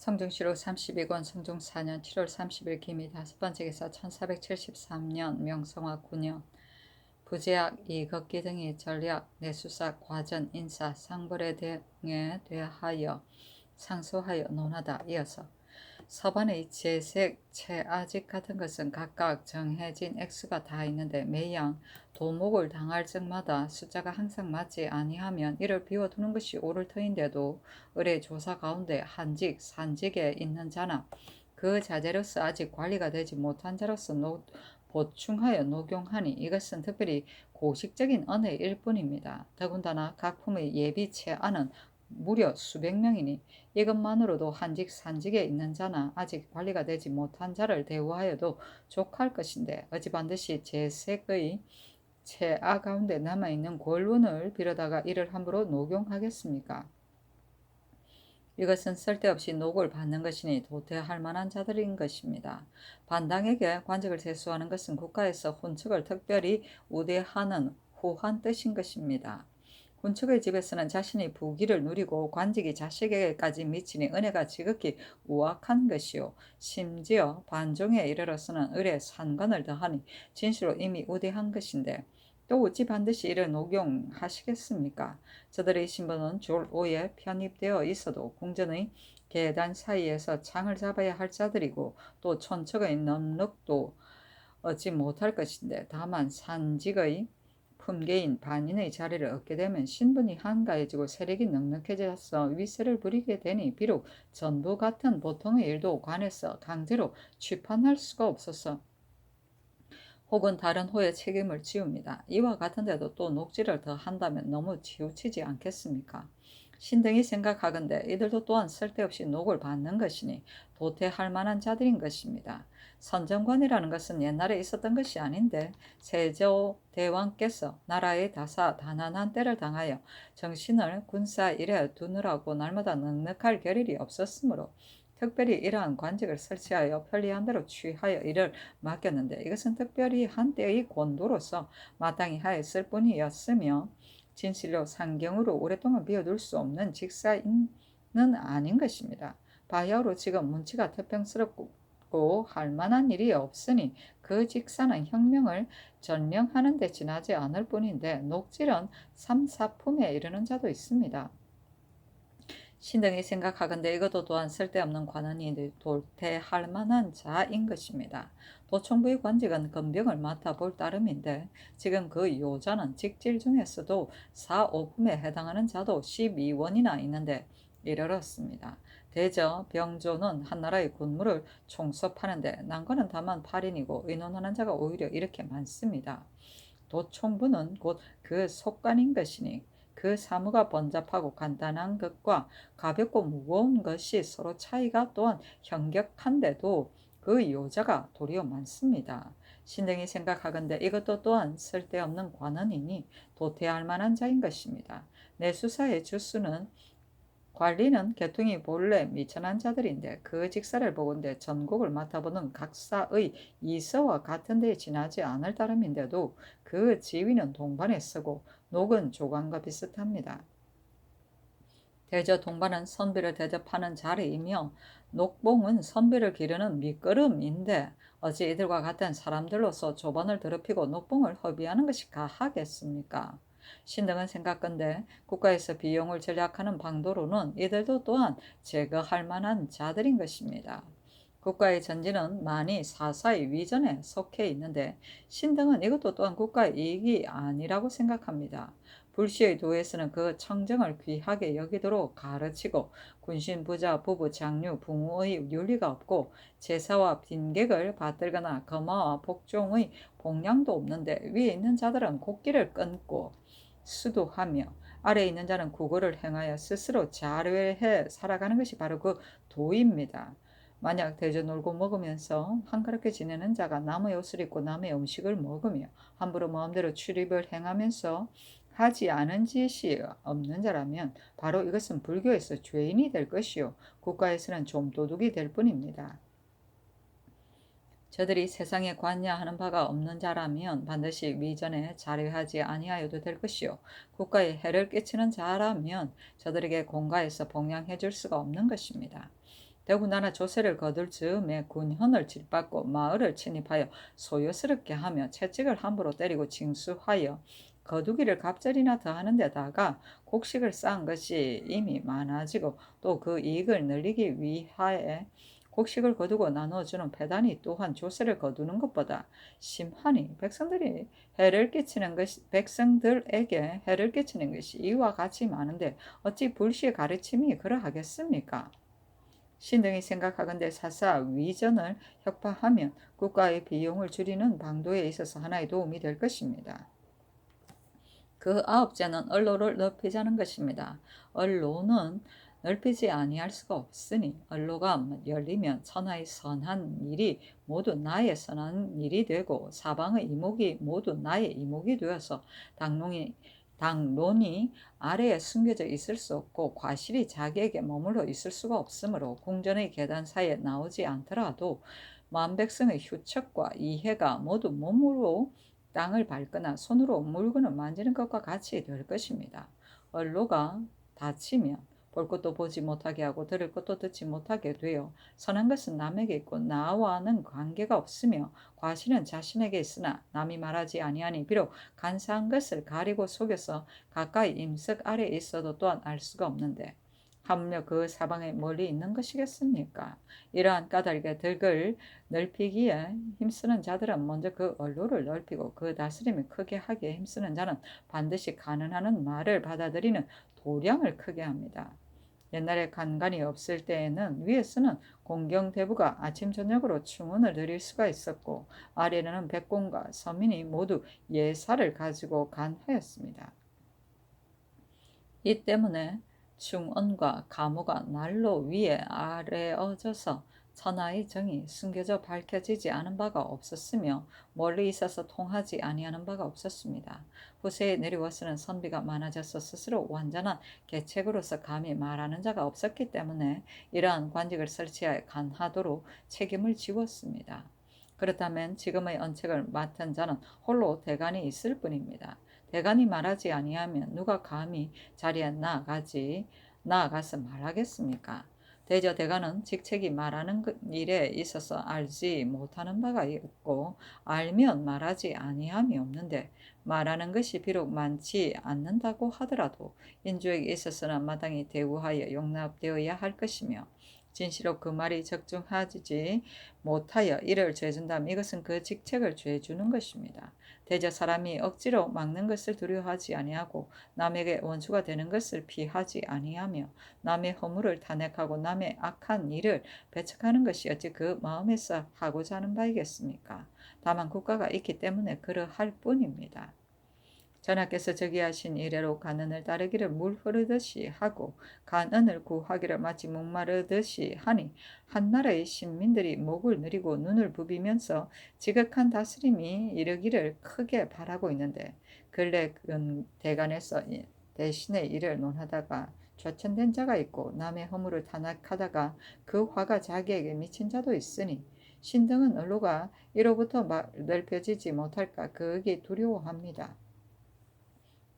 성중시로 32권 성중 4년 7월 30일 기미 다섯 번째 기사 1473년 명성화 9년 부제약, 이극기 등의 전략, 내수사, 과전, 인사, 상벌에 등에 대하여 상소하여 논하다. 이어서 서반의 재색, 채아직 같은 것은 각각 정해진 액수가 다 있는데 매양 도목을 당할 적마다 숫자가 항상 맞지 아니하면 이를 비워두는 것이 옳을 터인데도 의뢰 조사 가운데 한직, 산직에 있는 자나 그 자제로서 아직 관리가 되지 못한 자로서 보충하여 녹용하니 이것은 특별히 고식적인 언해일 뿐입니다. 더군다나 각품의 예비 채안은 무려 수백 명이니 이것만으로도 한직 산직에 있는 자나 아직 관리가 되지 못한 자를 대우하여도 족할 것인데 어찌 반드시 제색의 채아 가운데 남아있는 권론을 빌어다가 이를 함부로 녹용하겠습니까? 이것은 쓸데없이 녹을 받는 것이니 도태할 만한 자들인 것입니다. 반당에게 관직을 제수하는 것은 국가에서 훈축을 특별히 우대하는 후한 뜻인 것입니다. 훈축의 집에서는 자신이 부귀를 누리고 관직이 자식에게까지 미치니 은혜가 지극히 우악한 것이요 심지어 반종에 이르러서는 을에 산관을 더하니 진실로 이미 우대한 것인데 또 어찌 반드시 이를 녹용하시겠습니까? 저들의 신분은 줄 5에 편입되어 있어도 궁전의 계단 사이에서 창을 잡아야 할 자들이고 또 천척의 능력도 얻지 못할 것인데 다만 산직의 품계인 반인의 자리를 얻게 되면 신분이 한가해지고 세력이 넉넉해져서 위세를 부리게 되니 비록 전부 같은 보통의 일도 관에서 강제로 취판할 수가 없어서 혹은 다른 호의 책임을 지웁니다. 이와 같은데도 또 녹지를 더 한다면 너무 치우치지 않겠습니까? 신등이 생각하건대 이들도 또한 쓸데없이 녹을 받는 것이니 도태할 만한 자들인 것입니다. 선정관이라는 것은 옛날에 있었던 것이 아닌데 세조 대왕께서 나라의 다사다난한 때를 당하여 정신을 군사 일에 두느라고 날마다 넉넉할 겨를이 없었으므로 특별히 이러한 관직을 설치하여 편리한 대로 취하여 이를 맡겼는데 이것은 특별히 한때의 권도로서 마땅히 하였을 뿐이었으며 진실로 상경으로 오랫동안 비워둘 수 없는 직사는 아닌 것입니다. 바야흐로 지금 문치가 태평스럽고 할 만한 일이 없으니 그 직사는 혁명을 전령하는 데 지나지 않을 뿐인데 녹질은 3, 4품에 이르는 자도 있습니다. 신등이 생각하건대 이것도 또한 쓸데없는 관원이 도태할 만한 자인 것입니다. 도총부의 관직은 건병을 맡아볼 따름인데 지금 그 요자는 직질 중에서도 4, 5품에 해당하는 자도 12원이나 있는데 이르렀습니다. 대저 병조는 한나라의 군무를 총섭하는데 난관은 다만 8인이고 의논하는 자가 오히려 이렇게 많습니다. 도총부는 곧 그 속관인 것이니 그 사무가 번잡하고 간단한 것과 가볍고 무거운 것이 서로 차이가 또한 현격한데도 그 요자가 도리어 많습니다. 신등이 생각하건대 이것도 또한 쓸데없는 관원이니 도태할 만한 자인 것입니다. 내수사의 주수는 관리는 계통이 본래 미천한 자들인데 그 직사를 보건대 전국을 맡아보는 각사의 이서와 같은 데에 지나지 않을 따름인데도 그 지위는 동반에 쓰고 녹은 조관과 비슷합니다. 대저 동반은 선비를 대접하는 자리이며 녹봉은 선비를 기르는 밑거름인데 어찌 이들과 같은 사람들로서 조반을 더럽히고 녹봉을 허비하는 것이 가하겠습니까? 신등은 생각건대 국가에서 비용을 절약하는 방도로는 이들도 또한 제거할 만한 자들인 것입니다. 국가의 전지는 많이 사사의 위전에 속해 있는데 신등은 이것도 또한 국가의 이익이 아니라고 생각합니다. 불시의 도에서는 그 청정을 귀하게 여기도록 가르치고 군신, 부자, 부부, 장류, 붕우의 윤리가 없고 제사와 빈객을 받들거나 거마와 복종의 복량도 없는데 위에 있는 자들은 곡기를 끊고 수도하며 아래에 있는 자는 구걸을 행하여 스스로 자뢰해 살아가는 것이 바로 그 도입니다. 만약 대저 놀고 먹으면서 한가롭게 지내는 자가 남의 옷을 입고 남의 음식을 먹으며 함부로 마음대로 출입을 행하면서 하지 않은 짓이 없는 자라면 바로 이것은 불교에서 죄인이 될 것이요 국가에서는 좀 도둑이 될 뿐입니다. 저들이 세상에 관여하는 바가 없는 자라면 반드시 위전에 자료하지 아니하여도 될 것이요 국가에 해를 끼치는 자라면 저들에게 공가에서 봉양해 줄 수가 없는 것입니다. 대구나라 조세를 거둘 즈음에 군현을 질받고 마을을 침입하여 소요스럽게 하며 채찍을 함부로 때리고 징수하여 거두기를 갑절이나 더하는 데다가 곡식을 쌓은 것이 이미 많아지고 또 그 이익을 늘리기 위하여 곡식을 거두고 나누어주는 배단이 또한 조세를 거두는 것보다 심하니 백성들에게 해를 끼치는 것이 이와 같이 많은데 어찌 불시의 가르침이 그러하겠습니까? 신등이 생각하건대 사사 위전을 혁파하면 국가의 비용을 줄이는 방도에 있어서 하나의 도움이 될 것입니다. 그 아홉째는 언로를 넓히자는 것입니다. 언로는 넓히지 아니할 수가 없으니 언로가 열리면 천하의 선한 일이 모두 나의 선한 일이 되고 사방의 이목이 모두 나의 이목이 되어서 당론이 아래에 숨겨져 있을 수 없고 과실이 자기에게 머물러 있을 수가 없으므로 궁전의 계단사이에 나오지 않더라도 만백성의 휴척과 이해가 모두 몸으로 땅을 밟거나 손으로 물건을 만지는 것과 같이 될 것입니다. 언로가 닫히면 볼 것도 보지 못하게 하고 들을 것도 듣지 못하게 되어 선한 것은 남에게 있고 나와는 관계가 없으며 과실은 자신에게 있으나 남이 말하지 아니하니 비록 간사한 것을 가리고 속여서 가까이 임석 아래 있어도 또한 알 수가 없는데 하물며 그 사방에 멀리 있는 것이겠습니까? 이러한 까닭에 덕을 넓히기에 힘쓰는 자들은 먼저 그 언로를 넓히고 그 다스림을 크게 하기에 힘쓰는 자는 반드시 가능하는 말을 받아들이는 도량을 크게 합니다. 옛날에 간간이 없을 때에는 위에서는 공경대부가 아침 저녁으로 충언을 드릴 수가 있었고 아래에는 백공과 서민이 모두 예사를 가지고 간하였습니다. 이 때문에 충언과 가무가 난로 위에 아래어져서 천하의 정이 숨겨져 밝혀지지 않은 바가 없었으며 멀리 있어서 통하지 아니하는 바가 없었습니다. 후세에 내려와서는 선비가 많아져서 스스로 완전한 계책으로서 감히 말하는 자가 없었기 때문에 이러한 관직을 설치하여 간하도록 책임을 지웠습니다. 그렇다면 지금의 언책을 맡은 자는 홀로 대간이 있을 뿐입니다. 대간이 말하지 아니하면 누가 감히 자리에 나아가서 말하겠습니까? 대저 대간은 직책이 말하는 일에 있어서 알지 못하는 바가 있고 알면 말하지 아니함이 없는데 말하는 것이 비록 많지 않는다고 하더라도 인주에게 있어서는 마땅히 대우하여 용납되어야 할 것이며 진시로 그 말이 적중하지 못하여 이를 죄준다면 이것은 그 직책을 죄주는 것입니다. 대저 사람이 억지로 막는 것을 두려워하지 아니하고 남에게 원수가 되는 것을 피하지 아니하며 남의 허물을 탄핵하고 남의 악한 일을 배척하는 것이 어찌 그 마음에서 하고자 하는 바이겠습니까? 다만 국가가 있기 때문에 그러할 뿐입니다. 전하께서 저기하신 이래로 간언을 따르기를 물 흐르듯이 하고 간언을 구하기를 마치 목마르듯이 하니 한나라의 신민들이 목을 누리고 눈을 부비면서 지극한 다스림이 이르기를 크게 바라고 있는데 근래 대간에서 대신의 일을 논하다가 좌천된 자가 있고 남의 허물을 탄핵하다가 그 화가 자기에게 미친 자도 있으니 신등은 언로가 이로부터 넓혀지지 못할까 극이 두려워합니다.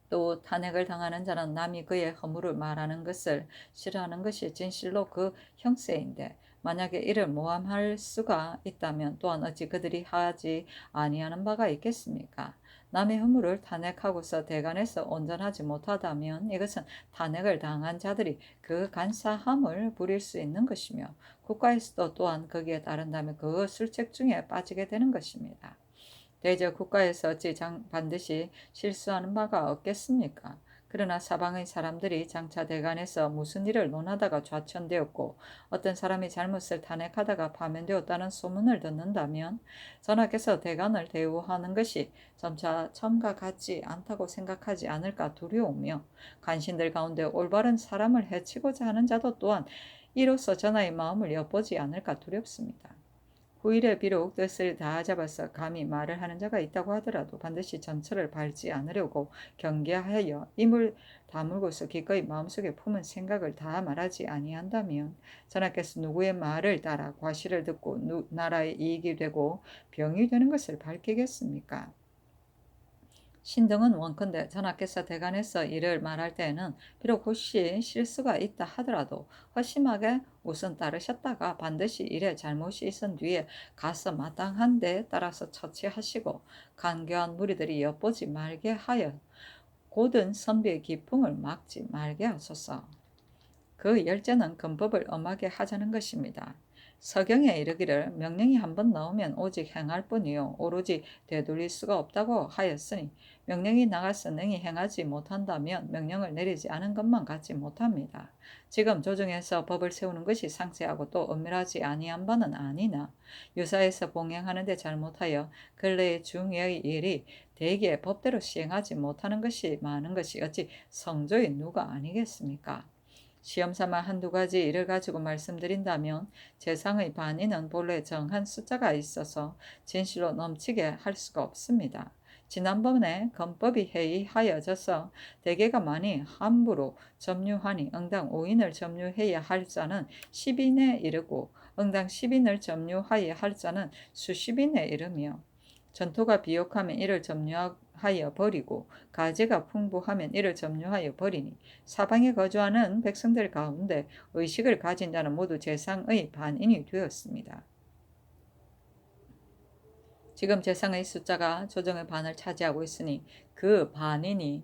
또 탄핵을 당하는 자는 남이 그의 허물을 말하는 것을 싫어하는 것이 진실로 그 형세인데 만약에 이를 모함할 수가 있다면 또한 어찌 그들이 하지 아니하는 바가 있겠습니까? 남의 허물을 탄핵하고서 대간에서 온전하지 못하다면 이것은 탄핵을 당한 자들이 그 간사함을 부릴 수 있는 것이며 국가에서도 또한 거기에 따른다면 그 술책 중에 빠지게 되는 것입니다. 대저 국가에서 어찌 반드시 실수하는 바가 없겠습니까? 그러나 사방의 사람들이 장차 대간에서 무슨 일을 논하다가 좌천되었고 어떤 사람이 잘못을 탄핵하다가 파면되었다는 소문을 듣는다면 전하께서 대간을 대우하는 것이 점차 처음과 같지 않다고 생각하지 않을까 두려우며 간신들 가운데 올바른 사람을 해치고자 하는 자도 또한 이로써 전하의 마음을 엿보지 않을까 두렵습니다. 후일에 비록 뜻을 다 잡아서 감히 말을 하는 자가 있다고 하더라도 반드시 전철을 밟지 않으려고 경계하여 입을 다물고서 기꺼이 마음속에 품은 생각을 다 말하지 아니한다면 전하께서 누구의 말을 따라 과실을 듣고 나라의 이익이 되고 병이 되는 것을 밝히겠습니까? 신등은 원컨대 전하께서 대간에서 이를 말할 때에는 비록 혹시 실수가 있다 하더라도 허심하게 우선 따르셨다가 반드시 일에 잘못이 있은 뒤에 가서 마땅한 데 따라서 처치하시고 간교한 무리들이 엿보지 말게 하여 고든 선비의 기풍을 막지 말게 하소서. 그 열쇠는 금법을 엄하게 하자는 것입니다. 서경에 이르기를 명령이 한번 나오면 오직 행할 뿐이요 오로지 되돌릴 수가 없다고 하였으니 명령이 나가서 능히 행하지 못한다면 명령을 내리지 않은 것만 같지 못합니다. 지금 조정에서 법을 세우는 것이 상세하고 또 엄밀하지 아니한 바는 아니나 유사에서 봉행하는 데 잘못하여 근래의 중요의 일이 대개 법대로 시행하지 못하는 것이 많은 것이 어찌 성조의 누가 아니겠습니까? 시험삼아 한두 가지 일을 가지고 말씀드린다면 재상의 반인은 본래 정한 숫자가 있어서 진실로 넘치게 할 수가 없습니다. 지난번에 건법이 해이하여져서 대개가 많이 함부로 점유하니 응당 5인을 점유해야 할 자는 10인에 이르고 응당 10인을 점유하여야 할 자는 수십인에 이르며 전토가 비옥하면 이를 점유하여 버리고 가재가 풍부하면 이를 점유하여 버리니 사방에 거주하는 백성들 가운데 의식을 가진 자는 모두 재상의 반인이 되었습니다. 지금 재상의 숫자가 조정의 반을 차지하고 있으니 그 반인이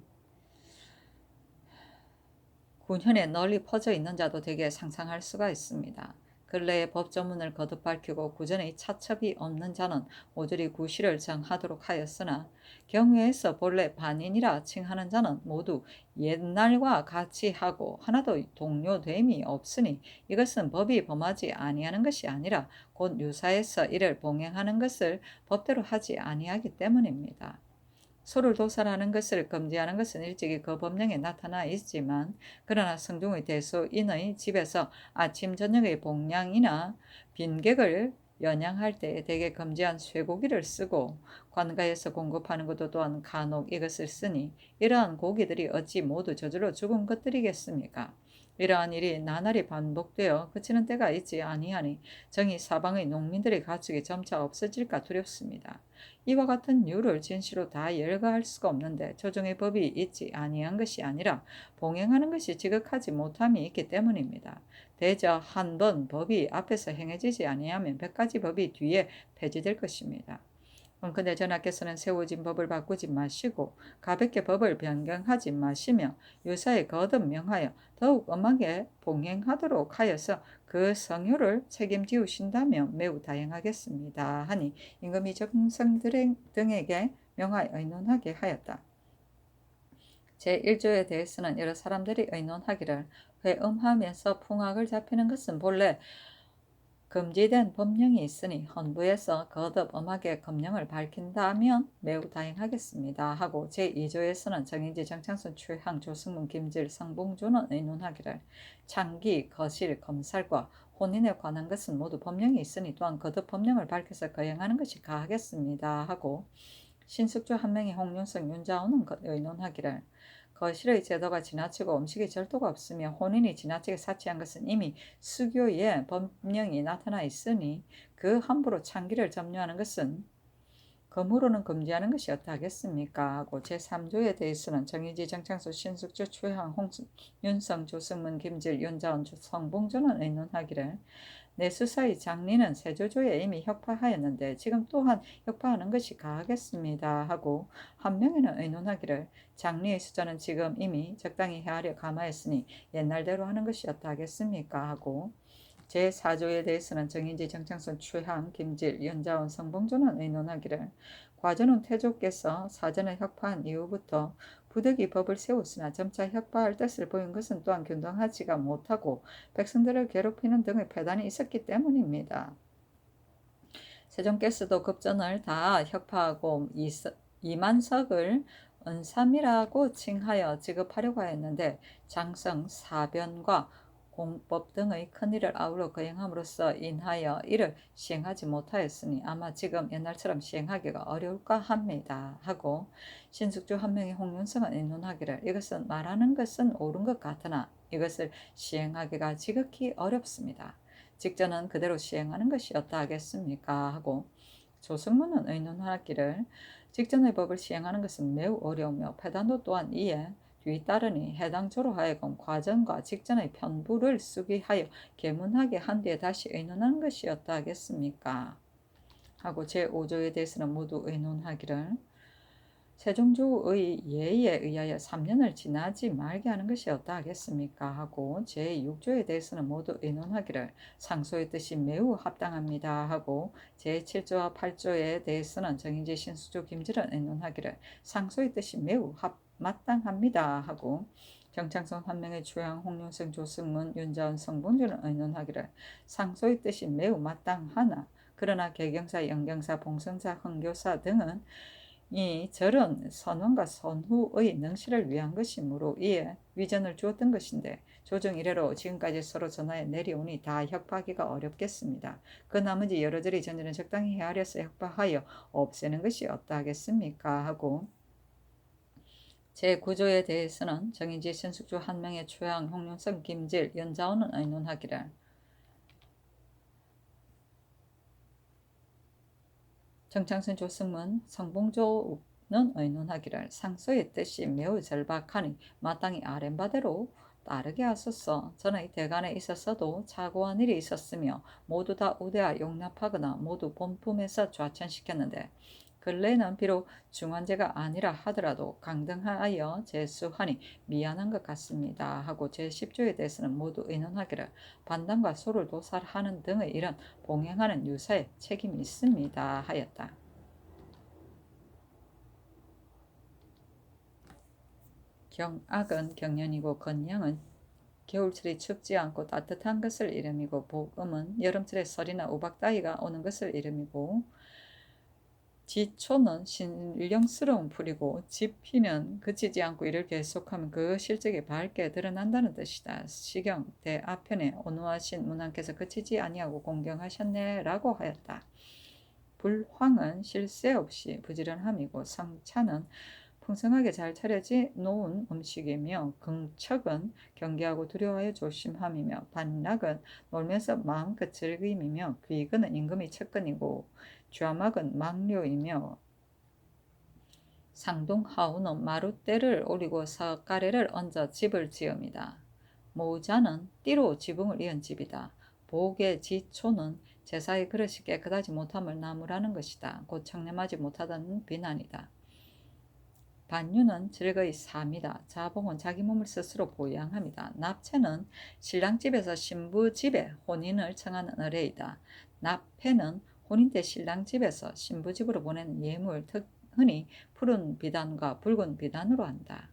군현에 널리 퍼져 있는 자도 되게 상상할 수가 있습니다. 근래의 법조문을 거듭 밝히고 구전의 차첩이 없는 자는 모조리 구실을 정하도록 하였으나 경외에서 본래 반인이라 칭하는 자는 모두 옛날과 같이 하고 하나도 동료됨이 없으니 이것은 법이 범하지 아니하는 것이 아니라 곧 유사에서 이를 봉행하는 것을 법대로 하지 아니하기 때문입니다. 소를 도살하는 것을 금지하는 것은 일찍이 그 법령에 나타나 있지만 그러나 성중의 대소인의 집에서 아침 저녁의 봉양이나 빈객을 연양할 때에 대개 금지한 쇠고기를 쓰고 관가에서 공급하는 것도 또한 간혹 이것을 쓰니 이러한 고기들이 어찌 모두 저절로 죽은 것들이겠습니까? 이러한 일이 나날이 반복되어 그치는 때가 있지 아니하니 정이 사방의 농민들의 가축이 점차 없어질까 두렵습니다. 이와 같은 이유를 진시로 다 열거할 수가 없는데 조정의 법이 있지 아니한 것이 아니라 봉행하는 것이 지극하지 못함이 있기 때문입니다. 대저 한 번 법이 앞에서 행해지지 아니하면 100가지 법이 뒤에 폐지될 것입니다. 근데 전하께서는 세워진 법을 바꾸지 마시고 가볍게 법을 변경하지 마시며 유사에 거듭 명하여 더욱 엄하게 봉행하도록 하여서 그 성효를 책임지우신다면 매우 다행하겠습니다 하니 임금이 정성 등에게 명하여 의논하게 하였다. 제1조에 대해서는 여러 사람들이 의논하기를 회음하면서 풍악을 잡히는 것은 본래 금지된 법령이 있으니 헌부에서 거듭 엄하게 검령을 밝힌다면 매우 다행하겠습니다 하고 제2조에서는 정인지 정창순 최항 조승문 김질 성봉조는 의논하기를 창기 거실 검살과 혼인에 관한 것은 모두 법령이 있으니 또한 거듭 법령을 밝혀서 거행하는 것이 가하겠습니다 하고 신숙주 한명이 홍윤성 윤자오는 의논하기를 거실의 제도가 지나치고 음식의 절도가 없으며 혼인이 지나치게 사치한 것은 이미 수교의 법령이 나타나 있으니 그 함부로 창기를 점유하는 것은 검으로는 금지하는 것이 어떠하겠습니까? 하고 제3조에 대해서는 정의지 정창수 신숙주 최항 홍윤성 조승문 김질 윤자원 성봉조는 의논하기를 내수사의 장리는 세조조에 이미 혁파하였는데 지금 또한 혁파하는 것이 가하겠습니다 하고 한 명에는 의논하기를 장리의 숫자는 지금 이미 적당히 헤아려 감하였으니 옛날대로 하는 것이 어떠하겠습니까 하고 제4조에 대해서는 정인지 정창순 최항 김질 윤자원 성봉조는 의논하기를 과전은 태조께서 사전을 혁파한 이후부터 부득이 법을 세웠으나 점차 혁파할 뜻을 보인 것은 또한 균등하지가 못하고 백성들을 괴롭히는 등의 폐단이 있었기 때문입니다. 세종께서도 급전을 다 혁파하고 이만석을 은삼이라고 칭하여 지급하려고 하였는데 장성 사변과 공법 등의 큰일을 아울러 거행함으로써 인하여 이를 시행하지 못하였으니 아마 지금 옛날처럼 시행하기가 어려울까 합니다 하고 신숙주 한 명의 홍윤성은 의논하기를 이것은 말하는 것은 옳은 것 같으나 이것을 시행하기가 지극히 어렵습니다. 직전은 그대로 시행하는 것이 어떠하겠습니까 하고 조승문은 의논하기를 직전의 법을 시행하는 것은 매우 어려우며 패단도 또한 이에 뒤따르니 해당 조로 하여금 과전과 직전의 편부를 쓰기 하여 계문하게 한 뒤에 다시 의논하는 것이었다 하겠습니까? 하고 제5조에 대해서는 모두 의논하기를 세종조의 예의에 의하여 3년을 지나지 말게 하는 것이었다 하겠습니까? 하고 제6조에 대해서는 모두 의논하기를 상소의 뜻이 매우 합당합니다. 하고 제7조와 8조에 대해서는 정인지 신수조 김질은 의논하기를 상소의 뜻이 매우 마땅합니다. 하고 정창성 한명의 추양 홍윤성 조승문 윤자원 성봉주는 의논하기를 상소의 뜻이 매우 마땅하나 그러나 개경사 영경사 봉성사 흥교사 등은 이 절은 선원과 선후의 능실을 위한 것이므로 이에 위전을 주었던 것인데 조정 이래로 지금까지 서로 전하에 내려오니 다 협파하기가 어렵겠습니다. 그 나머지 여러 절의 전제는 적당히 헤아려서 협파하여 없애는 것이 어떠 하겠습니까? 하고 제9조에 대해서는 정인지 신숙주 한명의 초양 홍윤성 김질 연자원은 의논하기를 정창선 조승문 성봉조는 의논하기를 상소의 뜻이 매우 절박하니 마땅히 아랫바대로 따르게 하소서. 전의 대간에 있었어도 차고한 일이 있었으며 모두 다 우대하 용납하거나 모두 본품에서 좌천시켰는데 근래는 비록 중환제가 아니라 하더라도 강등하여 제수하니 미안한 것 같습니다. 하고 제10조에 대해서는 모두 의논하기를 반당과 소를 도살하는 등의 일은 봉행하는 유사의 책임이 있습니다. 하였다. 경악은 경년이고 건양은 겨울철이 춥지 않고 따뜻한 것을 이름이고 복음은 여름철에 설이나 우박 따위가 오는 것을 이름이고 지초는 신령스러운 풀이고 지피는 그치지 않고 이를 계속하면 그 실적이 밝게 드러난다는 뜻이다. 시경 대아편에 온화하신 문왕께서 그치지 아니하고 공경하셨네 라고 하였다. 불황은 쉴 새 없이 부지런함이고 성차는 풍성하게 잘 차려지 놓은 음식이며 긍척은 경계하고 두려워하여 조심함이며 반락은 놀면서 마음껏 즐김이며 귀근은 임금이 측근이고 좌막은 망료이며 상동하우는 마룻대를 오리고 석가래를 얹어 집을 지음이다. 모자는 띠로 지붕을 이은 집이다. 복의 지초는 제사의 그릇이 깨끗하지 못함을 나무라는 것이다. 곧 청렴하지 못하다는 비난이다. 반유는 즐거이 삽니다. 자봉은 자기 몸을 스스로 보양합니다. 납체는 신랑집에서 신부집에 혼인을 청하는 의례이다. 납패는 혼인 때 신랑집에서 신부집으로 보내는 예물, 흔히 푸른 비단과 붉은 비단으로 한다.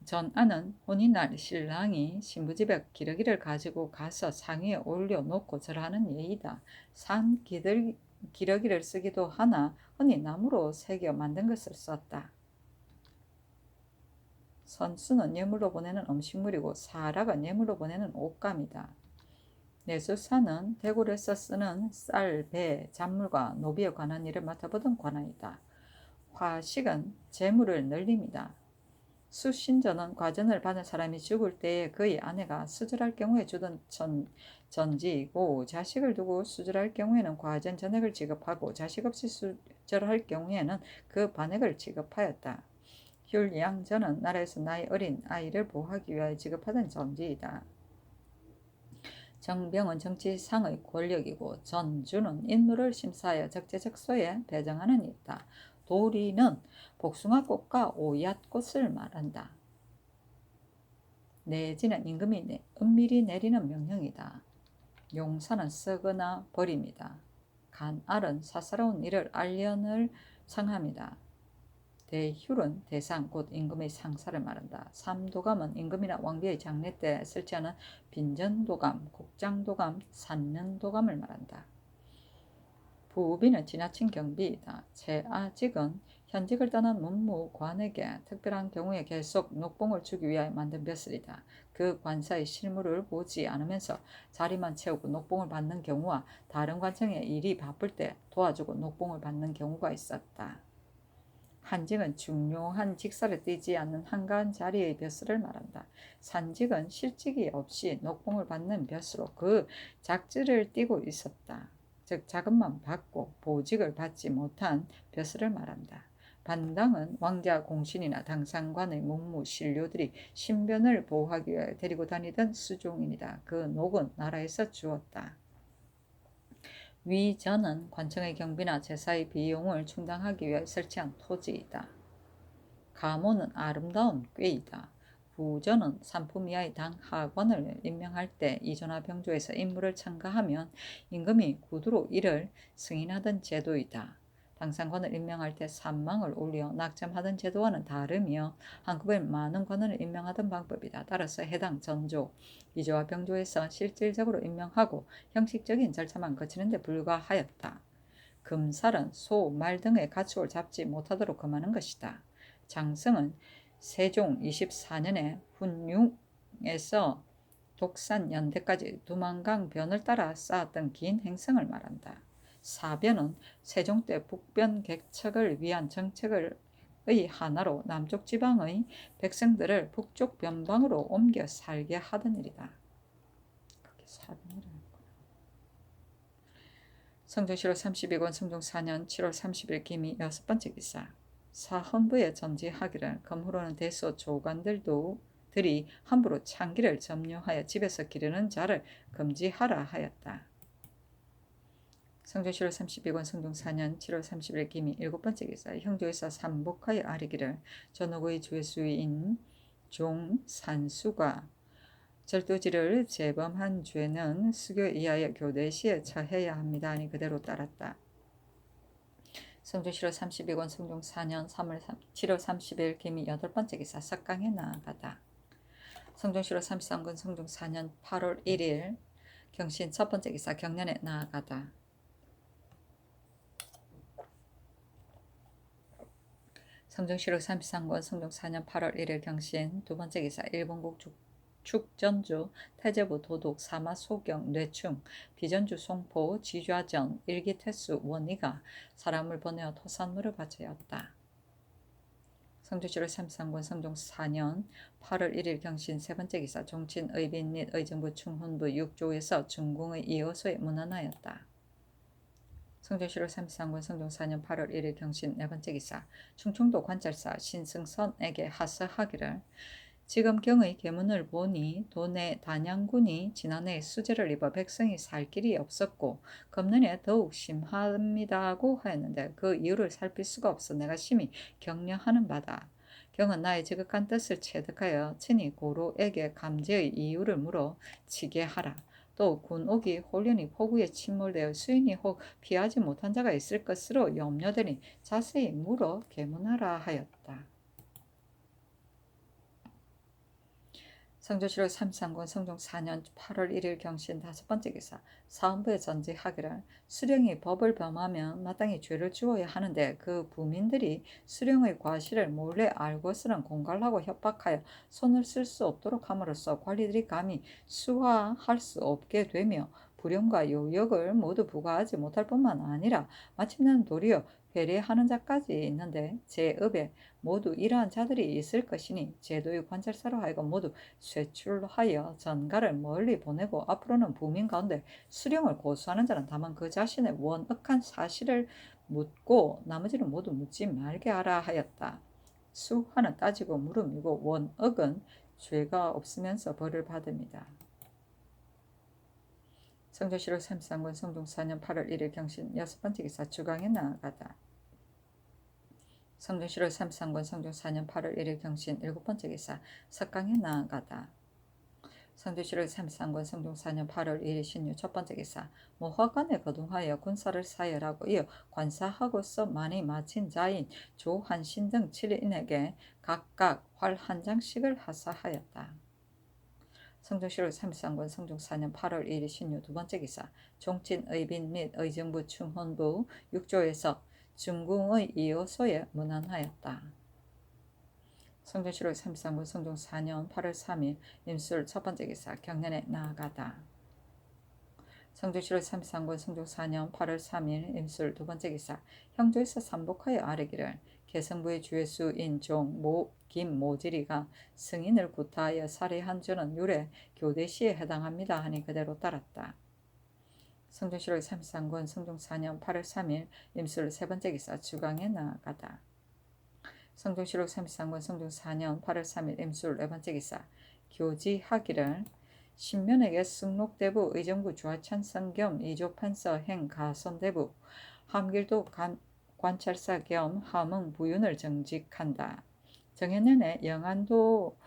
전아는 혼인날 신랑이 신부집에 기러기를 가지고 가서 상위에 올려놓고 절하는 예이다. 기러기를 쓰기도 하나 흔히 나무로 새겨 만든 것을 썼다. 선수는 예물로 보내는 음식물이고 사락은 예물로 보내는 옷감이다. 내수사는 대궐에서 쓰는 쌀, 배, 작물과 노비에 관한 일을 맡아보던 관아이다. 화식은 재물을 늘립니다. 수신전은 과전을 받은 사람이 죽을 때에 그의 아내가 수절할 경우에 주던 전지이고 자식을 두고 수절할 경우에는 과전 전액을 지급하고 자식 없이 수절할 경우에는 그 반액을 지급하였다. 율양전은 나라에서 나이 어린 아이를 보호하기 위하여 지급하던 전지이다. 정병은 정치상의 권력이고 전주는 인물을 심사하여 적재적소에 배정하는 일이다. 도리는 복숭아꽃과 오얏꽃을 말한다. 내지는 임금이 은밀히 내리는 명령이다. 용사는 쓰거나 버립니다. 간알은 사사로운 일을 알련을 상합니다. 대휴는 대상 곧 임금의 상사를 말한다. 삼도감은 임금이나 왕비의 장례 때 설치하는 빈전도감, 국장도감, 산면도감을 말한다. 부비는 지나친 경비이다. 제아직은 현직을 떠난 문무관에게 특별한 경우에 계속 녹봉을 주기 위하여 만든 벼슬이다. 그 관사의 실무를 보지 않으면서 자리만 채우고 녹봉을 받는 경우와 다른 관청의 일이 바쁠 때 도와주고 녹봉을 받는 경우가 있었다. 한직은 중요한 직사를 띠지 않는 한가한 자리의 벼슬을 말한다. 산직은 실직이 없이 녹봉을 받는 벼슬로 그 작지를 띠고 있었다. 즉 자금만 받고 보직을 받지 못한 벼슬을 말한다. 반당은 왕자 공신이나 당상관의 문무 신료들이 신변을 보호하기 위해 데리고 다니던 수종인이다. 그 녹은 나라에서 주었다. 위전은 관청의 경비나 제사의 비용을 충당하기 위해 설치한 토지이다. 가모는 아름다운 꾀이다. 구전은 산품 이하의 당 하관을 임명할 때 이조나 병조에서 임무를 첨가하면 임금이 구두로 이를 승인하던 제도이다. 당상관을 임명할 때 산망을 올려 낙점하던 제도와는 다르며 한꺼번에 많은 관원을 임명하던 방법이다. 따라서 해당 전조, 이조와 병조에서 실질적으로 임명하고 형식적인 절차만 거치는 데 불과하였다. 금살은 소, 말 등의 가축을 잡지 못하도록 금하는 것이다. 장성은 세종 24년에 훈융에서 독산 연대까지 두만강 변을 따라 쌓았던 긴 행성을 말한다. 사변은 세종 때 북변 객척을 위한 정책의 하나로 남쪽 지방의 백성들을 북쪽 변방으로 옮겨 살게 하던 일이다. 그렇게 사변이라 했구나. 성종실록 32권 성종 4년 7월 30일 기미 6번째 기사. 사헌부에 전지하기를 검후로는 대소 조관들이 함부로 창기를 점유하여 집에서 기르는 자를 금지하라 하였다. 성종실록 32권 성종 4년 7월 30일 기미 7번째 기사. 형조에서 삼복하여 아뢰기를 전후의 죄수인 종산수가 절도지를 재범한 죄는 수교 이하여 교대시에 처해야 합니다 하니 그대로 따랐다. 성종실록 32권 성종 4년 7월 30일 기미 8번째 기사. 석강에 나아가다. 성종실록 33권 성종 4년 8월 1일 경신 첫 번째 기사. 경련에 나아가다. 성종실록 33권 성종 4년 8월 1일 경신 두 번째 기사. 일본국 축전주, 태제부 도독, 사마 소경, 뇌충, 비전주 송포, 지좌전, 일기태수, 원희가 사람을 보내어 토산물을 바쳐였다. 성종실록 33권 성종 4년 8월 1일 경신 세 번째 기사. 종친 의빈 및 의정부 충훈부 6조에서 중궁의 이호소에 문안하였다. 성종실록 33권 성종 4년 8월 1일 경신 네 번째 기사. 충청도 관찰사 신승선에게 하서하기를 지금 경의 계문을 보니 도내 단양군이 지난해 수재를 입어 백성이 살 길이 없었고 금년에 더욱 심합니다고 하였는데 그 이유를 살필 수가 없어 내가 심히 격려하는 바다. 경은 나의 지극한 뜻을 체득하여 친히 고로에게 감제의 이유를 물어 치게 하라. 또 군옥이 홀연히 포구에 침몰되어 수인이 혹 피하지 못한 자가 있을 것으로 염려되니 자세히 물어 계문하라 하였다. 성종실록 33권 성종 4년 8월 1일 경신 다섯 번째 기사. 사헌부에 전지하기를 수령이 법을 범하면 마땅히 죄를 주어야 하는데 그 부민들이 수령의 과실을 몰래 알고서는 공갈하고 협박하여 손을 쓸 수 없도록 함으로써 관리들이 감히 수하할 수 없게 되며 불용과 요역을 모두 부과하지 못할 뿐만 아니라 마침내는 도리어 회례하는 자까지 있는데 제업에 모두 이러한 자들이 있을 것이니 제도의 관찰사로 하여금 모두 쇠출하여 전가를 멀리 보내고 앞으로는 부민 가운데 수령을 고수하는 자는 다만 그 자신의 원악한 사실을 묻고 나머지는 모두 묻지 말게 하라 하였다. 수하는 따지고 물음이고 원악은 죄가 없으면서 벌을 받습니다. 성종실록 33권 성종 4년 8월 1일 경신 여섯 번째 기사. 주강에 나아가다. 성종실록 33권 성종 4년 8월 1일 경신 일곱 번째 기사. 석강에 나아가다. 성종실록 33권 성종 4년 8월 1일 신유 첫 번째 기사. 모화관에 거둥하여 군사를 사열하고 이어 관사하고서 많이 마친 자인 조한신 등 7인에게 각각 활 한 장씩을 하사하였다. 성종실록 33권 성종 4년 8월 1일 신유 두 번째 기사. 종친 의빈 및 의정부 충헌부 6조에서 중궁의 이호소에 문안하였다. 성종실록 33권 성종 4년 8월 3일 임술 첫 번째 기사. 경련에 나아가다. 성종실록 33권 성종 4년 8월 3일 임술 두 번째 기사. 형조에서 삼복하여 아뢰기를 개성부의 죄수인 김모지리가 승인을 구타하여 살해한 죄는 율에 교대시에 해당합니다 하니 그대로 따랐다. 성종실록 33권 성종 4년 8월 3일 임술 세 번째 기사 주강에 나아가다. 성종실록 33권 성종 4년 8월 3일 임술 네 번째 기사 교지하기를 신면에게 승록대부 의정부 주하찬성 겸 이조판서 행 가선대부 함길도 관찰사 겸 함흥 부윤을 정직한다. 정해년에 영안도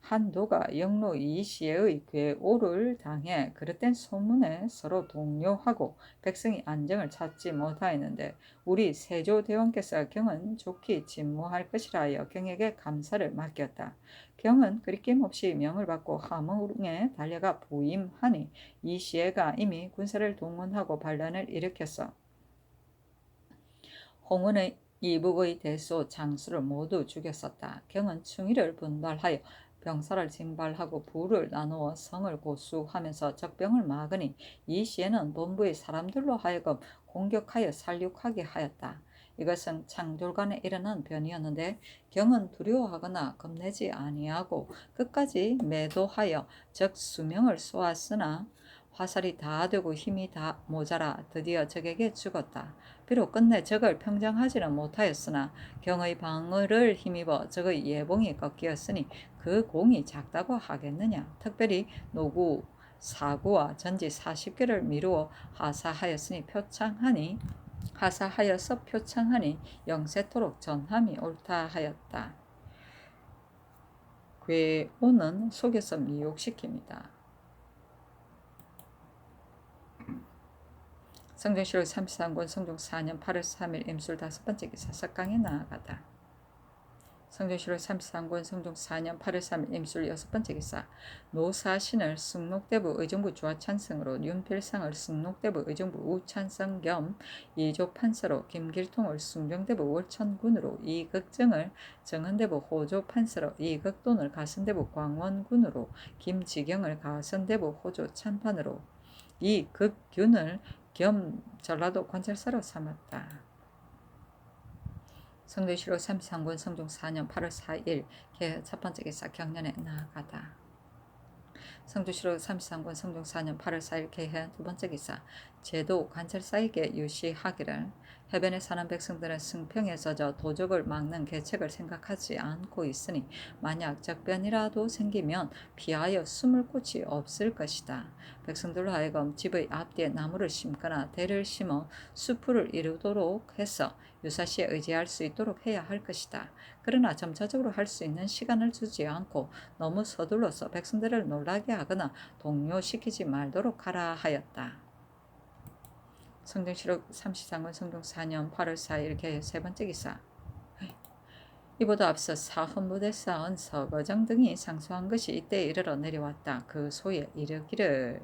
한도가 영로 이시의 괴오를 당해 그릇된 소문에 서로 동요하고 백성이 안정을 찾지 못하였는데 우리 세조대왕께서 경은 좋게 진모할 것이라 하여 경에게 감사를 맡겼다. 경은 그리낌없이 명을 받고 함흥에 달려가 부임하니 이시애가 이미 군사를 동원하고 반란을 일으켰어. 홍은의 이북의 대소 장수를 모두 죽였었다. 경은 충의를 분발하여 병사를 징발하고 부를 나누어 성을 고수하면서 적병을 막으니 이 시에는 본부의 사람들로 하여금 공격하여 살육하게 하였다. 이것은 창졸간에 일어난 변이었는데 경은 두려워하거나 겁내지 아니하고 끝까지 매도하여 적 수명을 쏘았으나 화살이 다 되고 힘이 다 모자라 드디어 적에게 죽었다. 비록 끝내 적을 평정하지는 못하였으나 경의 방어를 힘입어 적의 예봉이 꺾이었으니 그 공이 작다고 하겠느냐. 특별히 노구 사구와 전지 40개를 미루어 하사하여서 표창하니 영세토록 전함이 옳다 하였다. 괴오는 속여서 미혹시킵니다. 성종실록 33권 성종 4년 8월 3일 임술 다섯 번째 기사 석강에 나아가다. 성종실록 33권 성종 4년 8월 3일 임술 여섯 번째 기사 노사신을 승록대부 의정부 주하찬성으로 윤필상을 승록대부 의정부 우찬성 겸 이조판서로 김길통을 숭정대부 월천군으로 이극정을 정헌대부 호조판서로 이극돈을 가선대부 광원군으로 김지경을 가선대부 호조 참판으로 이극균을 겸 전라도 관찰사로 삼았다. 성종실록 33권 성종 4년 8월 4일 개헌 첫 번째 기사 경련에 나아가다. 성종실록 33권 성종 4년 8월 4일 개헌 두 번째 기사 제도 관찰사에게 유시하기를 해변에 사는 백성들은 승평에 젖어 도적을 막는 계책을 생각하지 않고 있으니 만약 적변이라도 생기면 피하여 숨을 곳이 없을 것이다. 백성들로 하여금 집의 앞뒤에 나무를 심거나 대를 심어 수풀을 이루도록 해서 유사시에 의지할 수 있도록 해야 할 것이다. 그러나 점차적으로 할 수 있는 시간을 주지 않고 너무 서둘러서 백성들을 놀라게 하거나 동요시키지 말도록 하라 하였다. 성종실록 33권 성종 4년 8월 4일 개헌 세 번째 기사 이보다 앞서 사헌부대 쌓은 서거정 등이 상소한 것이 이때에 이르러 내려왔다. 그 소에 이르기를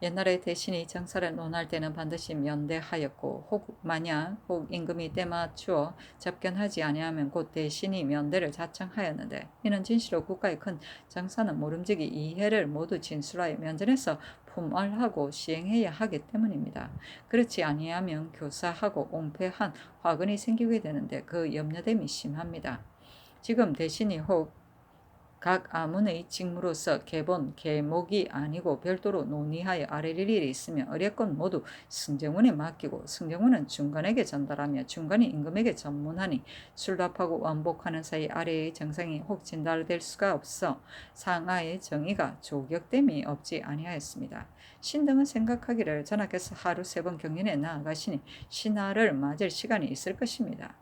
옛날에 대신이 정사를 논할 때는 반드시 면대하였고 만약 임금이 때맞추어 접견하지 아니하면 곧 대신이 면대를 자청하였는데 이는 진실로 국가의 큰 정사는 모름지기 이해를 모두 진술하여 면전에서 품얼하고 시행해야 하기 때문입니다. 그렇지 아니하면 교사하고 옹패한 화근이 생기게 되는데 그 염려됨이 심합니다. 지금 대신이 혹 각 아문의 직무로서 계본, 계목이 아니고 별도로 논의하여 아래릴 일이 있으면 어뢰건 모두 승정원에 맡기고 승정원은 중관에게 전달하며 중관이 임금에게 전문하니 출납하고 왕복하는 사이 아래의 정상이 혹 진달될 수가 없어 상하의 정의가 조격됨이 없지 아니하였습니다. 신등은 생각하기를 전하께서 하루 3번 경연에 나아가시니 신하를 맞을 시간이 있을 것입니다.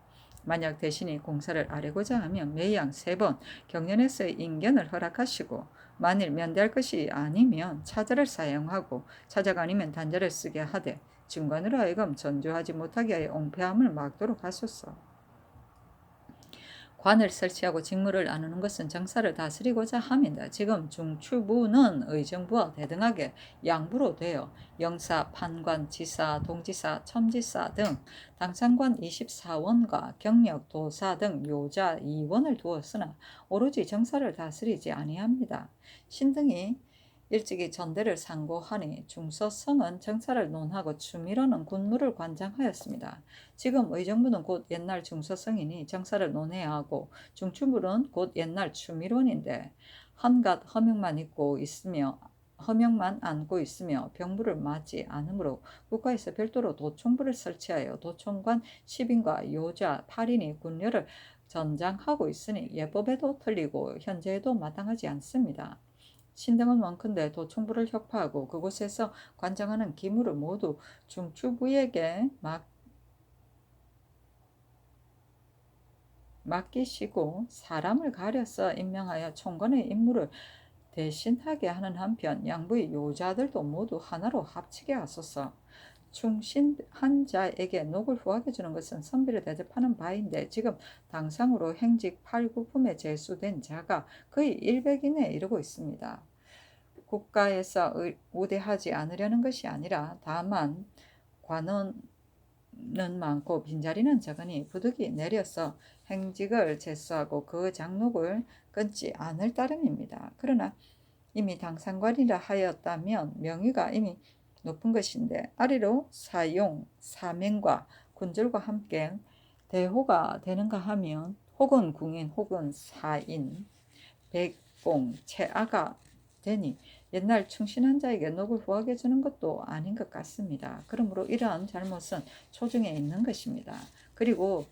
만약 대신이 공사를 아뢰고자 하면 매양 3번 경연에서의 인견을 허락하시고 만일 면대할 것이 아니면 차자를 사용하고 차자가 아니면 단자를 쓰게 하되 중관으로 하여금 전조하지 못하게 하여 옹패함을 막도록 하소서. 관을 설치하고 직무를 나누는 것은 정사를 다스리고자 함이다. 지금 중추부는 의정부와 대등하게 양부로 되어 영사, 판관, 지사, 동지사, 첨지사 등 당상관 24원과 경력, 도사 등 요자 2원을 두었으나 오로지 정사를 다스리지 아니합니다. 신등이 일찍이 전대를 상고하니 중서성은 정사를 논하고 추미로는 군무를 관장하였습니다. 지금 의정부는 곧 옛날 중서성이니 정사를 논해야 하고 중추부는 곧 옛날 추미론인데 한갓 허명만 있고 있으며 허명만 안고 있으며 병부를 맞지 않으므로 국가에서 별도로 도총부를 설치하여 도총관 10인과 요자 8인이 군료를 전장하고 있으니 예법에도 틀리고 현재에도 마땅하지 않습니다. 신등은 원컨대 도총부를 혁파하고 그곳에서 관장하는 기물을 모두 중추부에게 맡기시고 사람을 가려서 임명하여 총관의 임무를 대신하게 하는 한편 양부의 요자들도 모두 하나로 합치게 하소서. 충신한 자에게 녹을 후하게 주는 것은 선비를 대접하는 바인데 지금 당상으로 행직 8구품에 제수된 자가 거의 100인에 이르고 있습니다. 국가에서 우대하지 않으려는 것이 아니라 다만 관원은 많고 빈자리는 적으니 부득이 내려서 행직을 제수하고 그 장록을 끊지 않을 따름입니다. 그러나 이미 당상관이라 하였다면 명의가 이미 높은 것인데 아래로 사용, 사명과 군절과 함께 대호가 되는가 하면 혹은 궁인 혹은 사인, 백공, 채아가 되니 옛날 충신한 자에게 녹을 후하게 주는 것도 아닌 것 같습니다. 그러므로 이러한 잘못은 초중에 있는 것입니다. 그리고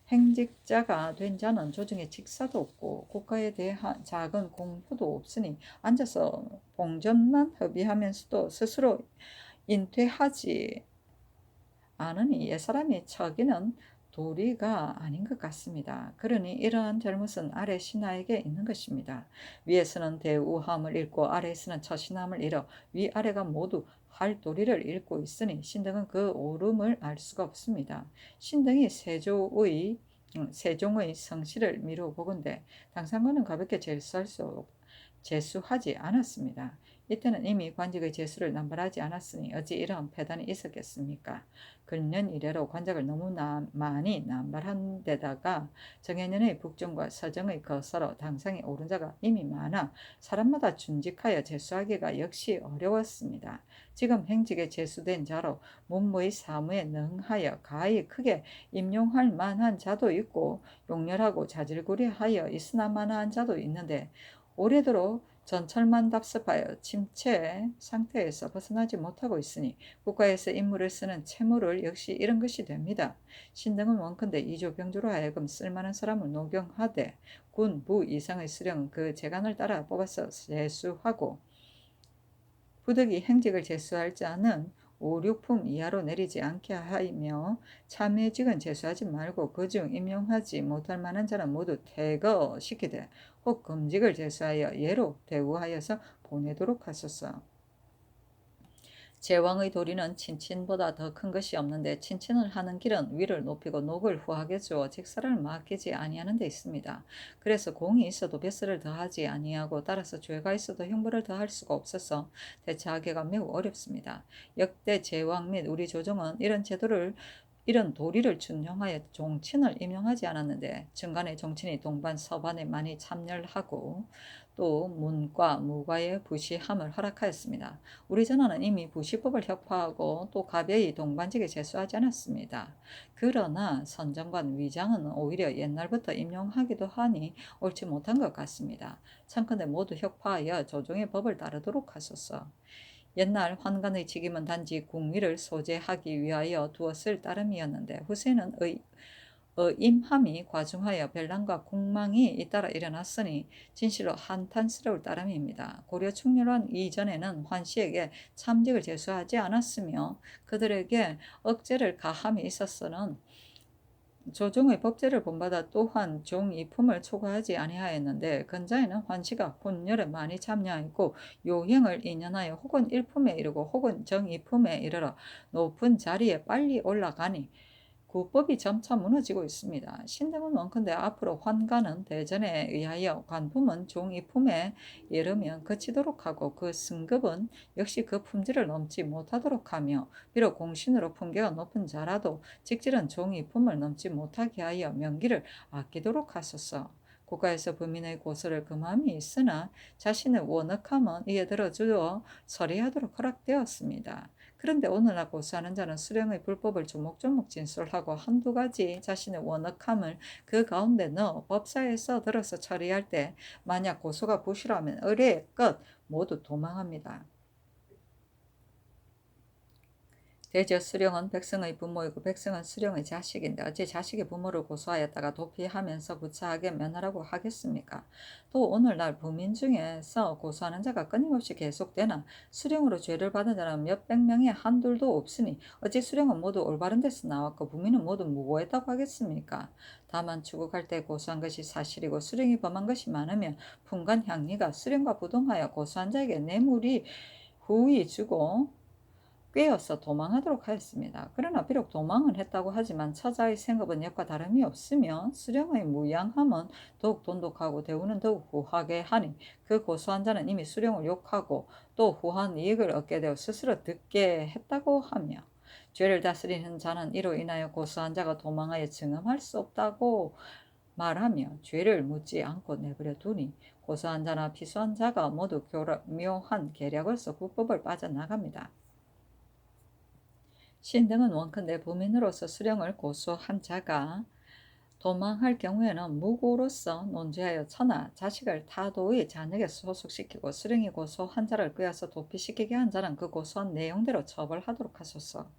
행직자가 된 자는 조정에 직사도 없고 국가에 대한 작은 공부도 없으니 앉아서 봉전만 허비하면서도 스스로 인퇴하지 않으니 옛사람이 처기는 도리가 아닌 것 같습니다. 그러니 이러한 잘못은 아래 신하에게 있는 것입니다. 위에서는 대우함을 잃고 아래에서는 처신함을 잃어 위아래가 모두 할 도리를 잃고 있으니 신등은 그 옳음을 알 수가 없습니다. 신등이 세종의 성실을 미루어보건대 당상관은 가볍게 제수하지 않았습니다. 이때는 이미 관직의 제수를 남발하지 않았으니 어찌 이러한 폐단이 있었겠습니까? 근년 이래로 관작을 너무 많이 남발한 데다가 정해년의 북정과 서정의 거서로 당상에 오른 자가 이미 많아 사람마다 준직하여 제수하기가 역시 어려웠습니다. 지금 행직에 제수된 자로 문무의 사무에 능하여 가히 크게 임용할 만한 자도 있고 용렬하고 자질구레하여 있으나 마나한 자도 있는데 올해도록 전철만 답습하여 침체 상태에서 벗어나지 못하고 있으니 국가에서 임무를 쓰는 채무를 역시 이런 것이 됩니다. 신등은 원컨대 이조병조로 하여금 쓸만한 사람을 노경하되 군, 부 이상의 수령은 그 재간을 따라 뽑아서 제수하고 부득이 행직을 제수할 자는 5, 6품 이하로 내리지 않게 하며 참여직은 제수하지 말고 그중 임용하지 못할 만한 자는 모두 퇴거시키되 혹 금직을 제수하여 예로 대우하여서 보내도록 하소서. 제왕의 도리는 친친보다 더 큰 것이 없는데 친친을 하는 길은 위를 높이고 녹을 후하게 주어 직사를 맡기지 아니하는 데 있습니다. 그래서 공이 있어도 뱃슬을 더하지 아니하고 따라서 죄가 있어도 형벌을 더할 수가 없어서 대처하기가 매우 어렵습니다. 역대 제왕 및 우리 조정은 이런 도리를 준용하여 종친을 임용하지 않았는데 중간에 종친이 동반 서반에 많이 참여하고 또 문과 무과의 부시함을 허락하였습니다. 우리 전하는 이미 부시법을 혁파하고 또 가벼이 동반직에 제수하지 않았습니다. 그러나 선정관 위장은 오히려 옛날부터 임용하기도 하니 옳지 못한 것 같습니다. 참컨대 모두 혁파하여 조정의 법을 따르도록 하소서. 옛날 환관의 직임은 단지 궁위를 소재하기 위하여 두었을 따름이었는데 후세는 임함이 과중하여 변란과 공망이 잇따라 일어났으니 진실로 한탄스러울 따름입니다. 고려 충렬한 이전에는 환씨에게 참직을 제수하지 않았으며 그들에게 억제를 가함이 있었으는 조정의 법제를 본받아 또한 종이품을 초과하지 아니하였는데 근자에는 환씨가 혼혈에 많이 참여하였고 요행을 인연하여 혹은 일품에 이르고 혹은 정이품에 이르러 높은 자리에 빨리 올라가니 구법이 점차 무너지고 있습니다. 신등은 원컨대 앞으로 환관은 대전에 의하여 관품은 종이품에 이르면 그치도록 하고 그 승급은 역시 그 품질을 넘지 못하도록 하며 비록 공신으로 품계가 높은 자라도 직질은 종이품을 넘지 못하게 하여 명기를 아끼도록 하소서. 국가에서 부민의 고소를 금함이 있으나 자신의 원역함은 이에 들어주어 처리하도록 허락되었습니다. 그런데 오늘날 고소하는 자는 수령의 불법을 조목조목 진술하고 한두 가지 자신의 원역함을 그 가운데 넣어 법사에서 들어서 처리할 때 만약 고소가 부실하면 의뢰의 끝 모두 도망합니다. 대저 수령은 백성의 부모이고 백성은 수령의 자식인데 어찌 자식의 부모를 고소하였다가 도피하면서 구차하게 면하라고 하겠습니까? 또 오늘날 부민 중에서 고소하는 자가 끊임없이 계속되나 수령으로 죄를 받은 자는 몇백 명에 한둘도 없으니 어찌 수령은 모두 올바른 데서 나왔고 부민은 모두 무고했다고 하겠습니까? 다만 추국할 때 고소한 것이 사실이고 수령이 범한 것이 많으면 풍간향리가 수령과 부동하여 고소한 자에게 뇌물이 후히 주고 꾀어서 도망하도록 하였습니다. 그러나 비록 도망은 했다고 하지만 처자의 생업은 역과 다름이 없으며 수령의 무양함은 더욱 돈독하고 대우는 더욱 후하게 하니 그 고소한 자는 이미 수령을 욕하고 또 후한 이익을 얻게 되어 스스로 듣게 했다고 하며 죄를 다스리는 자는 이로 인하여 고소한 자가 도망하여 증언할 수 없다고 말하며 죄를 묻지 않고 내버려 두니 고소한 자나 피소한 자가 모두 묘한 계략으로서 국법을 빠져나갑니다. 신등은 원컨대 부민으로서 수령을 고소한 자가 도망할 경우에는 무고로서 논죄하여 처나 자식을 타도의 잔액에 소속시키고 수령이 고소한 자를 끄어서 도피시키게 한 자는 그 고소한 내용대로 처벌하도록 하소서.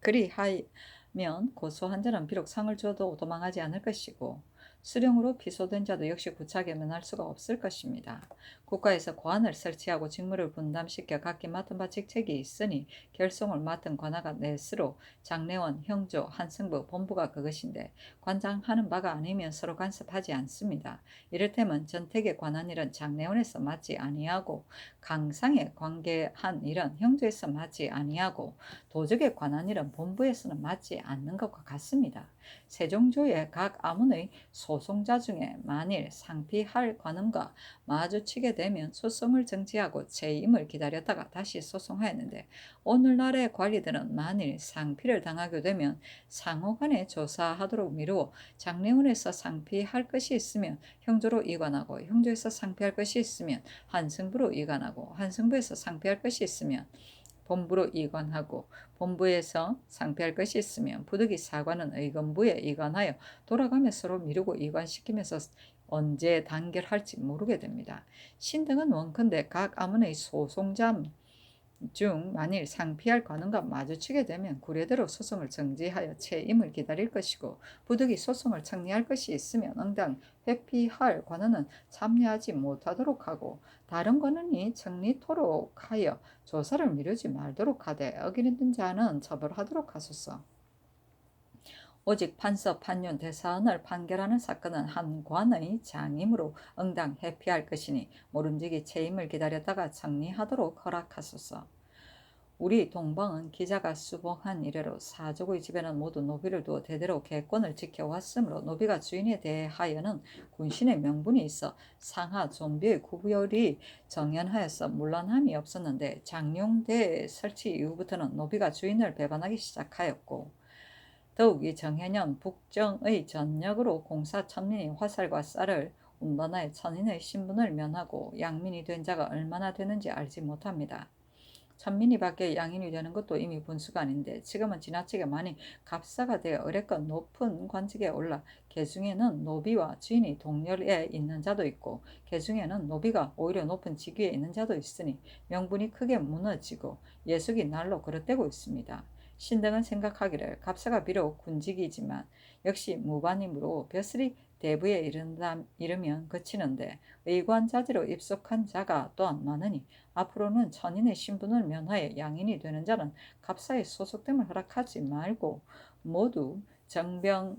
그리하면 고소한 자는 비록 상을 주어도 도망하지 않을 것이고 수령으로 피소된 자도 역시 구차하게 면할 수가 없을 것입니다. 국가에서 관을 설치하고 직무를 분담시켜 각기 맡은 바 직책이 있으니 결송을 맡은 관아가 넷으로 장례원, 형조, 한승부, 본부가 그것인데 관장하는 바가 아니면 서로 간섭하지 않습니다. 이를테면 전택에 관한 일은 장례원에서 맡지 아니하고 강상에 관계한 일은 형조에서 맡지 아니하고 도적에 관한 일은 본부에서는 맡지 않는 것과 같습니다. 세종조의 각 아문의 소송자 중에 만일 상피할 관음과 마주치게 되면 소송을 정지하고 재임을 기다렸다가 다시 소송하였는데 오늘날의 관리들은 만일 상피를 당하게 되면 상호간에 조사하도록 미루어 장례원에서 상피할 것이 있으면 형조로 이관하고 형조에서 상피할 것이 있으면 한승부로 이관하고 한승부에서 상피할 것이 있으면 본부로 이관하고 본부에서 상피할 것이 있으면 부득이 사관은 의건부에 이관하여 돌아가며 서로 미루고 이관시키면서 언제 단결할지 모르게 됩니다. 신등은 원컨대 각 아문의 소송자 중 만일 상피할 관원과 마주치게 되면 구례대로 소송을 정지하여 채임을 기다릴 것이고 부득이 소송을 청리할 것이 있으면 응당 회피할 관원은 참여하지 못하도록 하고 다른 관원이 청리토록 하여 조사를 미루지 말도록 하되 어기는 자는 처벌하도록 하소서. 오직 판서, 판윤, 대사원을 판결하는 사건은 한 관의 장임으로 응당 회피할 것이니 모름지기 채임을 기다렸다가 정리하도록 허락하소서. 우리 동방은 기자가 수봉한 이래로 사족의 집에는 모두 노비를 두어 대대로 계권을 지켜왔으므로 노비가 주인에 대하여는 군신의 명분이 있어 상하 존비의 구별이 정연하여서 문란함이 없었는데 장룡대 설치 이후부터는 노비가 주인을 배반하기 시작하였고 더욱 이 정해년 북정의 전역으로 공사 천민이 화살과 쌀을 운반하여 천인의 신분을 면하고 양민이 된 자가 얼마나 되는지 알지 못합니다. 천민이 밖에 양인이 되는 것도 이미 분수가 아닌데 지금은 지나치게 많이 갑사가 되어 어렵건 높은 관직에 올라 개중에는 노비와 주인이 동렬에 있는 자도 있고 개중에는 노비가 오히려 높은 직위에 있는 자도 있으니 명분이 크게 무너지고 예속이 날로 그릇되고 있습니다. 신등은 생각하기를 갑사가 비록 군직이지만 역시 무반임으로 벼슬이 대부에 이르면 그치는데 의관자재로 입속한 자가 또한 많으니 앞으로는 천인의 신분을 면하여 양인이 되는 자는 갑사의 소속됨을 허락하지 말고 모두 정병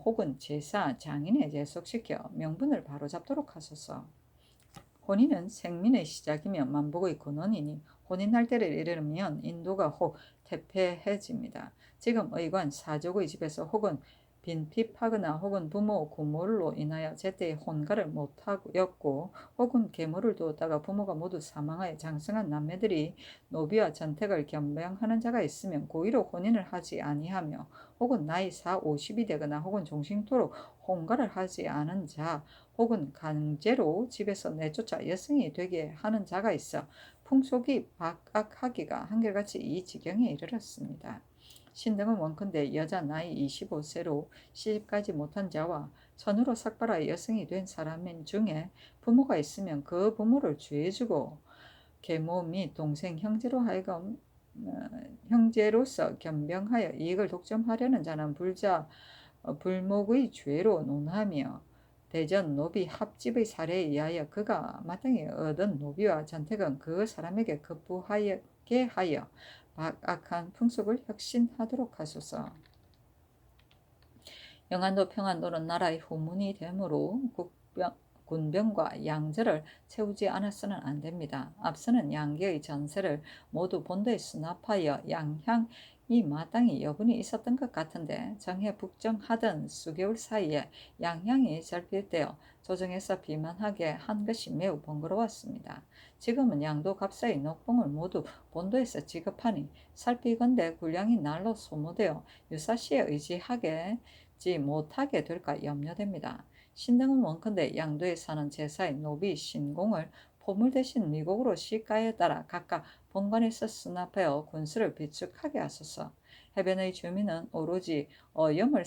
혹은 제사, 장인에 제속시켜 명분을 바로잡도록 하소서. 혼인은 생민의 시작이며 만복의 근원이니 혼인할 때를 이르면 인도가 혹 태폐해집니다. 지금 의관 사족의 집에서 혹은 빈핍하거나 혹은 부모 고모로 인하여 제때에 혼가를 못하였고 혹은 계모를 두었다가 부모가 모두 사망하여 장성한 남매들이 노비와 전택을 겸병하는 자가 있으면 고의로 혼인을 하지 아니하며 혹은 나이 40, 50이 되거나 혹은 종신토록 혼가를 하지 않은 자 혹은 강제로 집에서 내쫓아 여성이 되게 하는 자가 있어 풍속이 박악하기가 한결같이 이 지경에 이르렀습니다. 신등은 원컨대 여자 나이 25세로 시집가지 못한 자와 선으로 삭발하여 여성이 된 사람 중에 부모가 있으면 그 부모를 주의주고 계모 및 동생, 형제로 하여금 형제로서 겸병하여 이익을 독점하려는 자는 불목의 죄로 논하며 대전 노비 합집의 사례에 의하여 그가 마땅히 얻은 노비와 전택은 그 사람에게 급부하게 하여 악한 풍속을 혁신하도록 하소서. 영안도 평안도는 나라의 후문이 되므로 군병과 양제를 채우지 않아서는 안 됩니다. 앞서는 양계의 전세를 모두 본도에 수납하여 양향이 마땅히 여분이 있었던 것 같은데 정해 북정하던 수개월 사이에 양향이 결핍되어 조정에서 비만하게 한 것이 매우 번거로웠습니다. 지금은 양도 갑사의 녹봉을 모두 본도에서 지급하니 살피건대 군량이 날로 소모되어 유사시에 의지하지 못하게 될까 염려됩니다. 신등은 원컨대 양도에 사는 제사의 노비 신공을 포물 대신 미국으로 시가에 따라 각각 본관에서 수납하여 군수를 비축하게 하소서. 해변의 주민은 오로지 어염을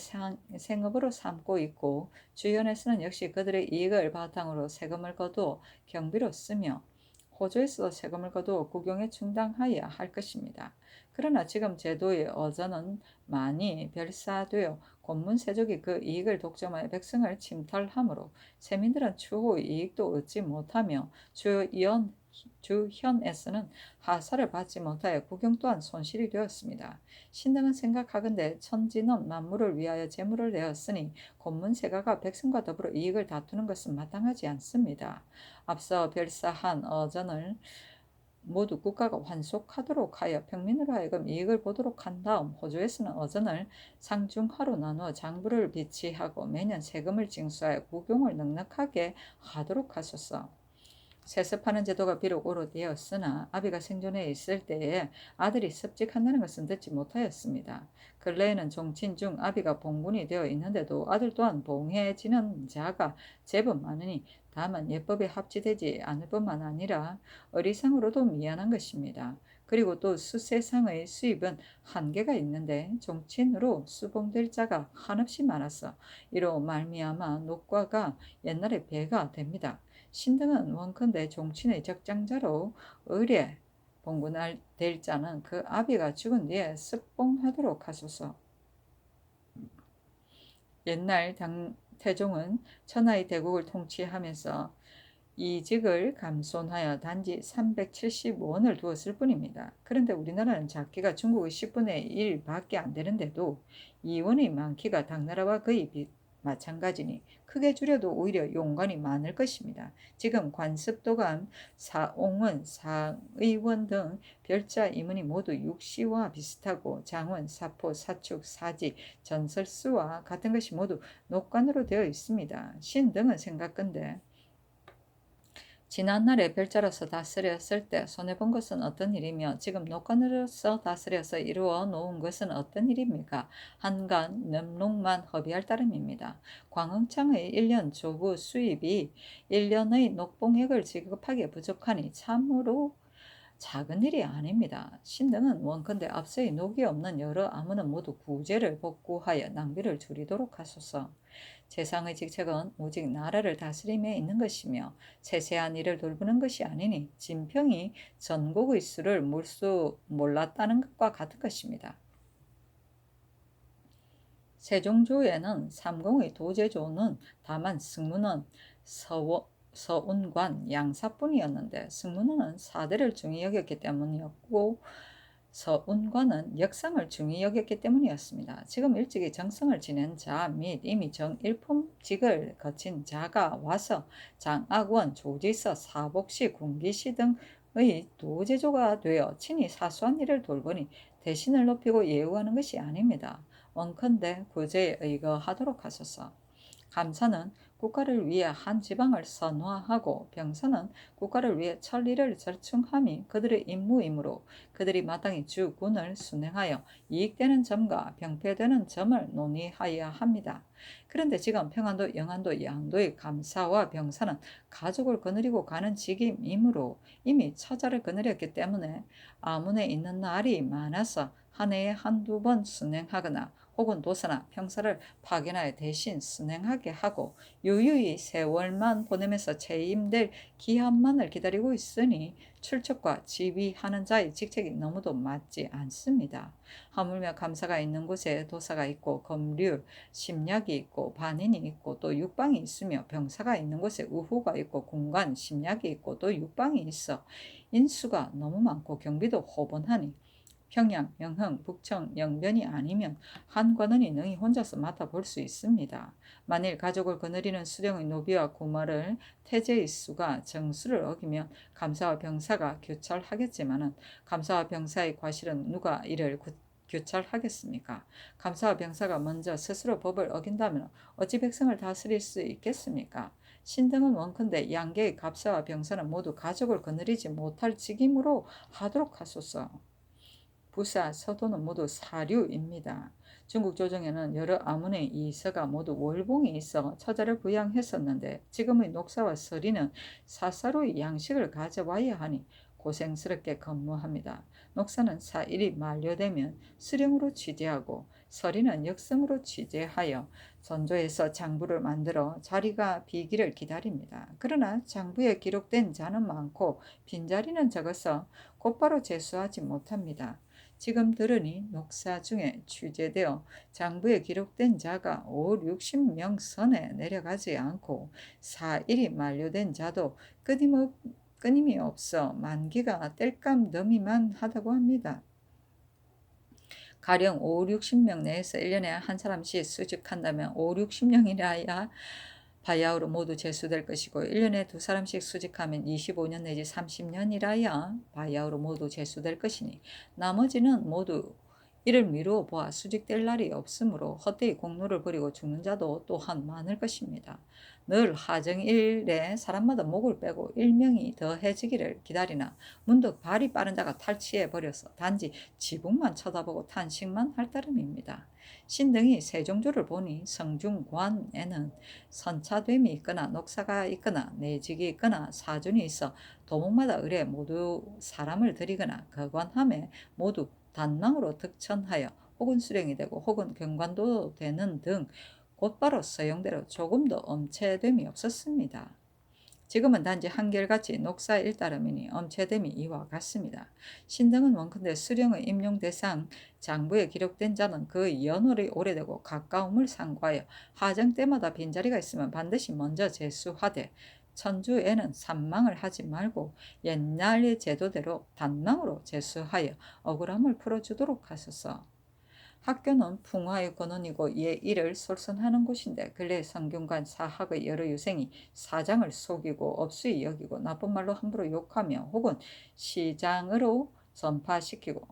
생업으로 삼고 있고 주연에서는 역시 그들의 이익을 바탕으로 세금을 거두어 경비로 쓰며 호주에서도 세금을 거두어 국용에 충당하여야 할 것입니다. 그러나 지금 제도의 어전은 많이 별사되어 권문세족이 그 이익을 독점하여 백성을 침탈하므로 세민들은 추후 이익도 얻지 못하며 주현에서는 하사를 받지 못하여 국영 또한 손실이 되었습니다. 신등은 생각하건대 천지는 만물을 위하여 재물을 내었으니 권문세가가 백성과 더불어 이익을 다투는 것은 마땅하지 않습니다. 앞서 별사한 어전을 모두 국가가 환속하도록 하여 평민으로 하여금 이익을 보도록 한 다음 호주에서는 어전을 상중하로 나누어 장부를 비치하고 매년 세금을 징수하여 국용을 넉넉하게 하도록 하소서. 세습하는 제도가 비록 오래되었으나 아비가 생존해 있을 때에 아들이 습직한다는 것은 듣지 못하였습니다. 근래에는 종친 중 아비가 봉군이 되어 있는데도 아들 또한 봉해지는 자가 제법 많으니 다만 예법에 합치되지 않을 뿐만 아니라 어리상으로도 미안한 것입니다. 그리고 또 수세상의 수입은 한계가 있는데 종친으로 수봉될 자가 한없이 많아서 이로 말미암아 녹과가 옛날에 배가 됩니다. 신등은 원컨대 종친의 적장자로 의례 봉군될 자는 그 아비가 죽은 뒤에 습봉하도록 하소서. 옛날 태종은 천하의 대국을 통치하면서 이직을 감손하여 단지 375원을 두었을 뿐입니다. 그런데 우리나라는 작기가 중국의 10분의 1밖에 안 되는데도 2원의 많기가 당나라와 거의 마찬가지니 크게 줄여도 오히려 용관이 많을 것입니다. 지금 관습도감, 사옹원, 사의원 등 별자 이문이 모두 육시와 비슷하고 장원, 사포, 사축, 사지, 전설수와 같은 것이 모두 녹관으로 되어 있습니다. 신 등은 생각건대 지난날에 별자로서 다스렸을 때 손해본 것은 어떤 일이며 지금 녹관으로서 다스려서 이루어 놓은 것은 어떤 일입니까? 한간 넘록만 허비할 따름입니다. 광흥창의 1년 조부 수입이 1년의 녹봉액을 지급하기에 부족하니 참으로 작은 일이 아닙니다. 신등은 원컨대 앞서의 녹이 없는 여러 아무는 모두 구제를 복구하여 낭비를 줄이도록 하소서. 재상의 직책은 오직 나라를 다스림에 있는 것이며 세세한 일을 돌보는 것이 아니니 진평이 전국의 수를 몰랐다는 것과 같은 것입니다. 세종조에는 삼공의 도제조는 다만 승문원, 서운관, 양사뿐이었는데 승문원은 사대를 중히 여겼기 때문이었고 서운관은 역상을 중히 여겼기 때문이었습니다. 지금 일찍이 정성을 지낸 자 및 이미 정일품직을 거친 자가 와서 장악원, 조지서, 사복시, 군기시 등의 도제조가 되어 친히 사소한 일을 돌보니 대신을 높이고 예우하는 것이 아닙니다. 원컨대 구제에 의거하도록 하소서. 감사는 국가를 위해 한 지방을 선화하고 병사는 국가를 위해 천리를 절충함이 그들의 임무이므로 그들이 마땅히 주군을 순행하여 이익되는 점과 병폐되는 점을 논의하여야 합니다. 그런데 지금 평안도, 영안도, 양도의 감사와 병사는 가족을 거느리고 가는 직임이므로 이미 처자를 거느렸기 때문에 아문에 있는 날이 많아서 한 해에 한두 번 순행하거나 혹은 도사나 평사를 파견하여 대신 순행하게 하고 유유히 세월만 보내면서 채임될 기한만을 기다리고 있으니 출처과 지휘하는 자의 직책이 너무도 맞지 않습니다. 하물며 감사가 있는 곳에 도사가 있고 검률, 심약이 있고 반인이 있고 또 육방이 있으며 병사가 있는 곳에 우후가 있고 군관, 심약이 있고 또 육방이 있어 인수가 너무 많고 경비도 호번하니 평양, 영흥, 북청, 영변이 아니면 한 관원이 능히 혼자서 맡아볼 수 있습니다. 만일 가족을 거느리는 수령의 노비와 구마를 태제의 수가 정수를 어기면 감사와 병사가 교찰하겠지만은 감사와 병사의 과실은 누가 이를 교찰하겠습니까? 감사와 병사가 먼저 스스로 법을 어긴다면 어찌 백성을 다스릴 수 있겠습니까? 신등은 원컨대 양계의 갑사와 병사는 모두 가족을 거느리지 못할 직임으로 하도록 하소서. 부사, 서도는 모두 사류입니다. 중국 조정에는 여러 아문의 이서가 모두 월봉이 있어 처자를 부양했었는데 지금의 녹사와 서리는 사사로이 양식을 가져와야 하니 고생스럽게 근무합니다. 녹사는 사일이 만료되면 수령으로 취재하고 서리는 역성으로 취재하여 전조에서 장부를 만들어 자리가 비기를 기다립니다. 그러나 장부에 기록된 자는 많고 빈자리는 적어서 곧바로 제수하지 못합니다. 지금 들으니 녹사 중에 취재되어 장부에 기록된 자가 5, 60명 선에 내려가지 않고 4일이 만료된 자도 끊임이 없어 만기가 뗄감 더미만 하다고 합니다. 가령 5, 60명 내에서 1년에 한 사람씩 수직한다면 5, 60명이라야 바야흐로 모두 제수될 것이고 1년에 두 사람씩 수직하면 25년 내지 30년이라야 바야흐로 모두 제수될 것이니 나머지는 모두 이를 미루어 보아 수직될 날이 없으므로 헛되이 공로를 버리고 죽는 자도 또한 많을 것입니다. 늘 하정일에 사람마다 목을 빼고 일명이 더해지기를 기다리나 문득 발이 빠른 자가 탈취해버려서 단지 지붕만 쳐다보고 탄식만 할 따름입니다. 신등이 세종조를 보니 성중관에는 선차됨이 있거나 녹사가 있거나 내직이 있거나 사준이 있어 도목마다 의뢰 모두 사람을 들이거나 거관함에 모두 단망으로 득천하여 혹은 수령이 되고 혹은 경관도 되는 등 곧바로 서용대로 조금도 엄체됨이 없었습니다. 지금은 단지 한결같이 녹사일 따름이니 엄체됨이 이와 같습니다. 신등은 원컨대 수령의 임용 대상 장부에 기록된 자는 그 연월이 오래되고 가까움을 상고하여 하정 때마다 빈자리가 있으면 반드시 먼저 제수하되 천주에는 산망을 하지 말고 옛날의 제도대로 단망으로 제수하여 억울함을 풀어주도록 하소서. 학교는 풍화의 근원이고 예의를 솔선하는 곳인데 근래 성균관 사학의 여러 유생이 사장을 속이고 업수히 여기고 나쁜 말로 함부로 욕하며 혹은 시장으로 전파시키고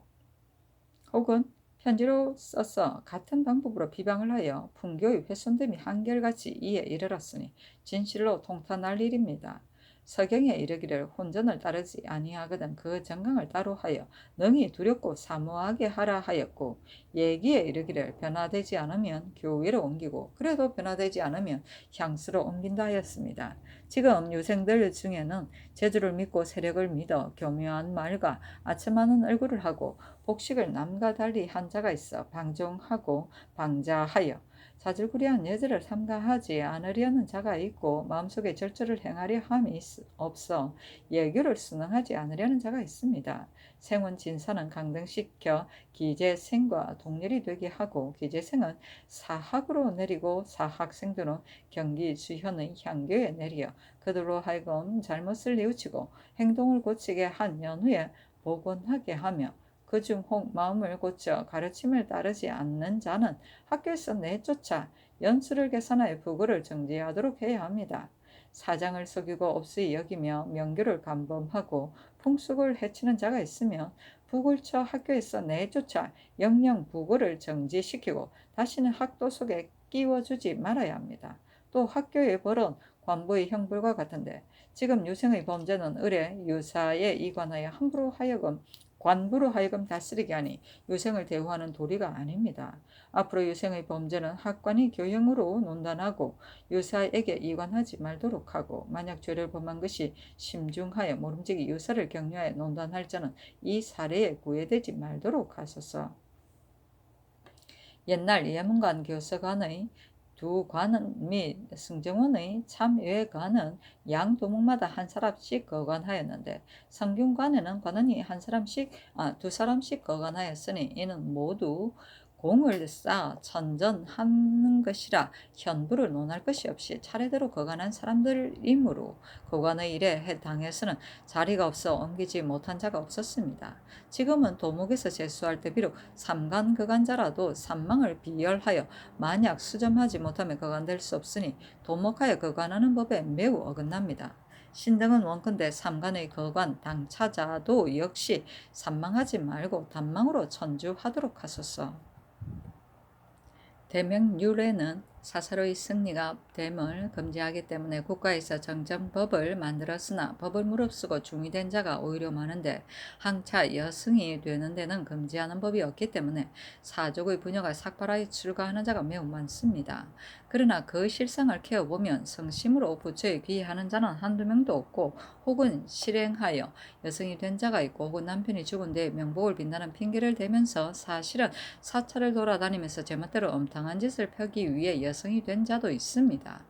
혹은 편지로 써서 같은 방법으로 비방을 하여 풍교의 훼손됨이 한결같이 이에 이르렀으니 진실로 통탄할 일입니다. 서경에 이르기를 혼전을 따르지 아니하거든 그 정강을 따로 하여 능히 두렵고 사모하게 하라 하였고 예기에 이르기를 변화되지 않으면 교회로 옮기고 그래도 변화되지 않으면 향수로 옮긴다 하였습니다. 지금 유생들 중에는 재주를 믿고 세력을 믿어 교묘한 말과 아첨하는 얼굴을 하고 복식을 남과 달리 한 자가 있어 방종하고 방자하여 자질구레한 여자를 삼가하지 않으려는 자가 있고 마음속에 절절을 행하려 함이 없어 예교를 순응하지 않으려는 자가 있습니다. 생은 진사는 강등시켜 기재생과 동렬이 되게 하고 기재생은 사학으로 내리고 사학생들은 경기 주현의 향교에 내려 그들로 하여금 잘못을 뉘우치고 행동을 고치게 한 연후에 복원하게 하며 그중 혹 마음을 고쳐 가르침을 따르지 않는 자는 학교에서 내쫓아 연수를 계산하여 부고를 정지하도록 해야 합니다. 사장을 속이고 업수히 여기며 명교를 감범하고 풍속을 해치는 자가 있으면 북을 쳐 학교에서 내쫓아 영영 부고를 정지시키고 다시는 학도 속에 끼워주지 말아야 합니다. 또 학교의 벌은 관부의 형벌과 같은데 지금 유생의 범죄는 의례 유사에 이관하여 함부로 하여금 관부로 하여금 다스리게 하니 유생을 대우하는 도리가 아닙니다. 앞으로 유생의 범죄는 학관이 교형으로 논단하고 유사에게 이관하지 말도록 하고 만약 죄를 범한 것이 심중하여 모름지기 유사를 격려하여 논단할 자는 이 사례에 구애되지 말도록 하소서. 옛날 예문관 교서관의 두 관은 및 승정원의 참외관은 양 도목마다 한 사람씩 거관하였는데 성균관에는 관원이 두 사람씩 거관하였으니 이는 모두 공을 쌓아 천전하는 것이라 현부를 논할 것이 없이 차례대로 거관한 사람들이므로 거관의 일에 해당해서는 자리가 없어 옮기지 못한 자가 없었습니다. 지금은 도목에서 제수할 때 비록 삼간 거간자라도 삼망을 비열하여 만약 수점하지 못하면 거간될 수 없으니 도목하여 거간하는 법에 매우 어긋납니다. 신등은 원컨대 삼간의 거관 당차자도 역시 삼망하지 말고 단망으로 천주하도록 하소서. 대명률에는 사사로이 승리가 됨을 금지하기 때문에 국가에서 정정법을 만들었으나 법을 무릅쓰고 중의된 자가 오히려 많은데 항차 여승이 되는 데는 금지하는 법이 없기 때문에 사족의 부녀가 삭발하여 출가하는 자가 매우 많습니다. 그러나 그 실상을 캐어보면 성심으로 부처에 귀의하는 자는 한두 명도 없고 혹은 실행하여 여성이 된 자가 있고 혹은 남편이 죽은 뒤에 명복을 빈다는 핑계를 대면서 사실은 사찰을 돌아다니면서 제멋대로 엄탕한 짓을 펴기 위해 여성이 된 자도 있습니다.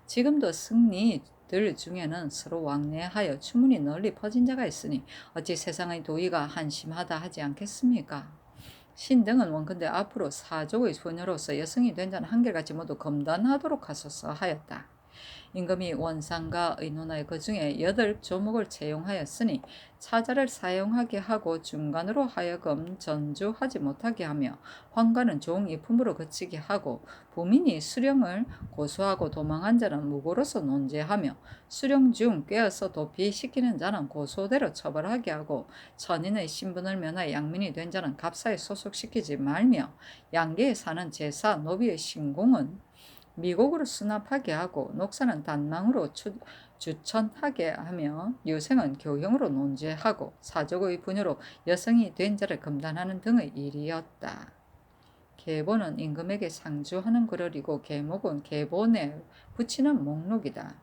지금도 승리들 중에는 서로 왕래하여 추문이 널리 퍼진 자가 있으니 어찌 세상의 도의가 한심하다 하지 않겠습니까? 신등은 원컨대 앞으로 사족의 소녀로서 여성이 된 자는 한결같이 모두 검단하도록 하소서 하였다. 임금이 원상과 의논하여 그 중에 8조목을 채용하였으니 차자를 사용하게 하고 중간으로 하여금 전주하지 못하게 하며 환관은 종이품으로 그치게 하고 부민이 수령을 고소하고 도망한 자는 무고로서 논제하며 수령 중 꿰어서 도피시키는 자는 고소대로 처벌하게 하고 천인의 신분을 면하여 양민이 된 자는 갑사에 소속시키지 말며 양계에 사는 제사 노비의 신공은 미국으로 수납하게 하고 녹사는 단망으로 주천하게 하며 유생은 교형으로 논제하고 사족의 부녀로 여성이 된 자를 금단하는 등의 일이었다. 계보는 임금에게 상주하는 그릇이고 계목은 계본에 붙이는 목록이다.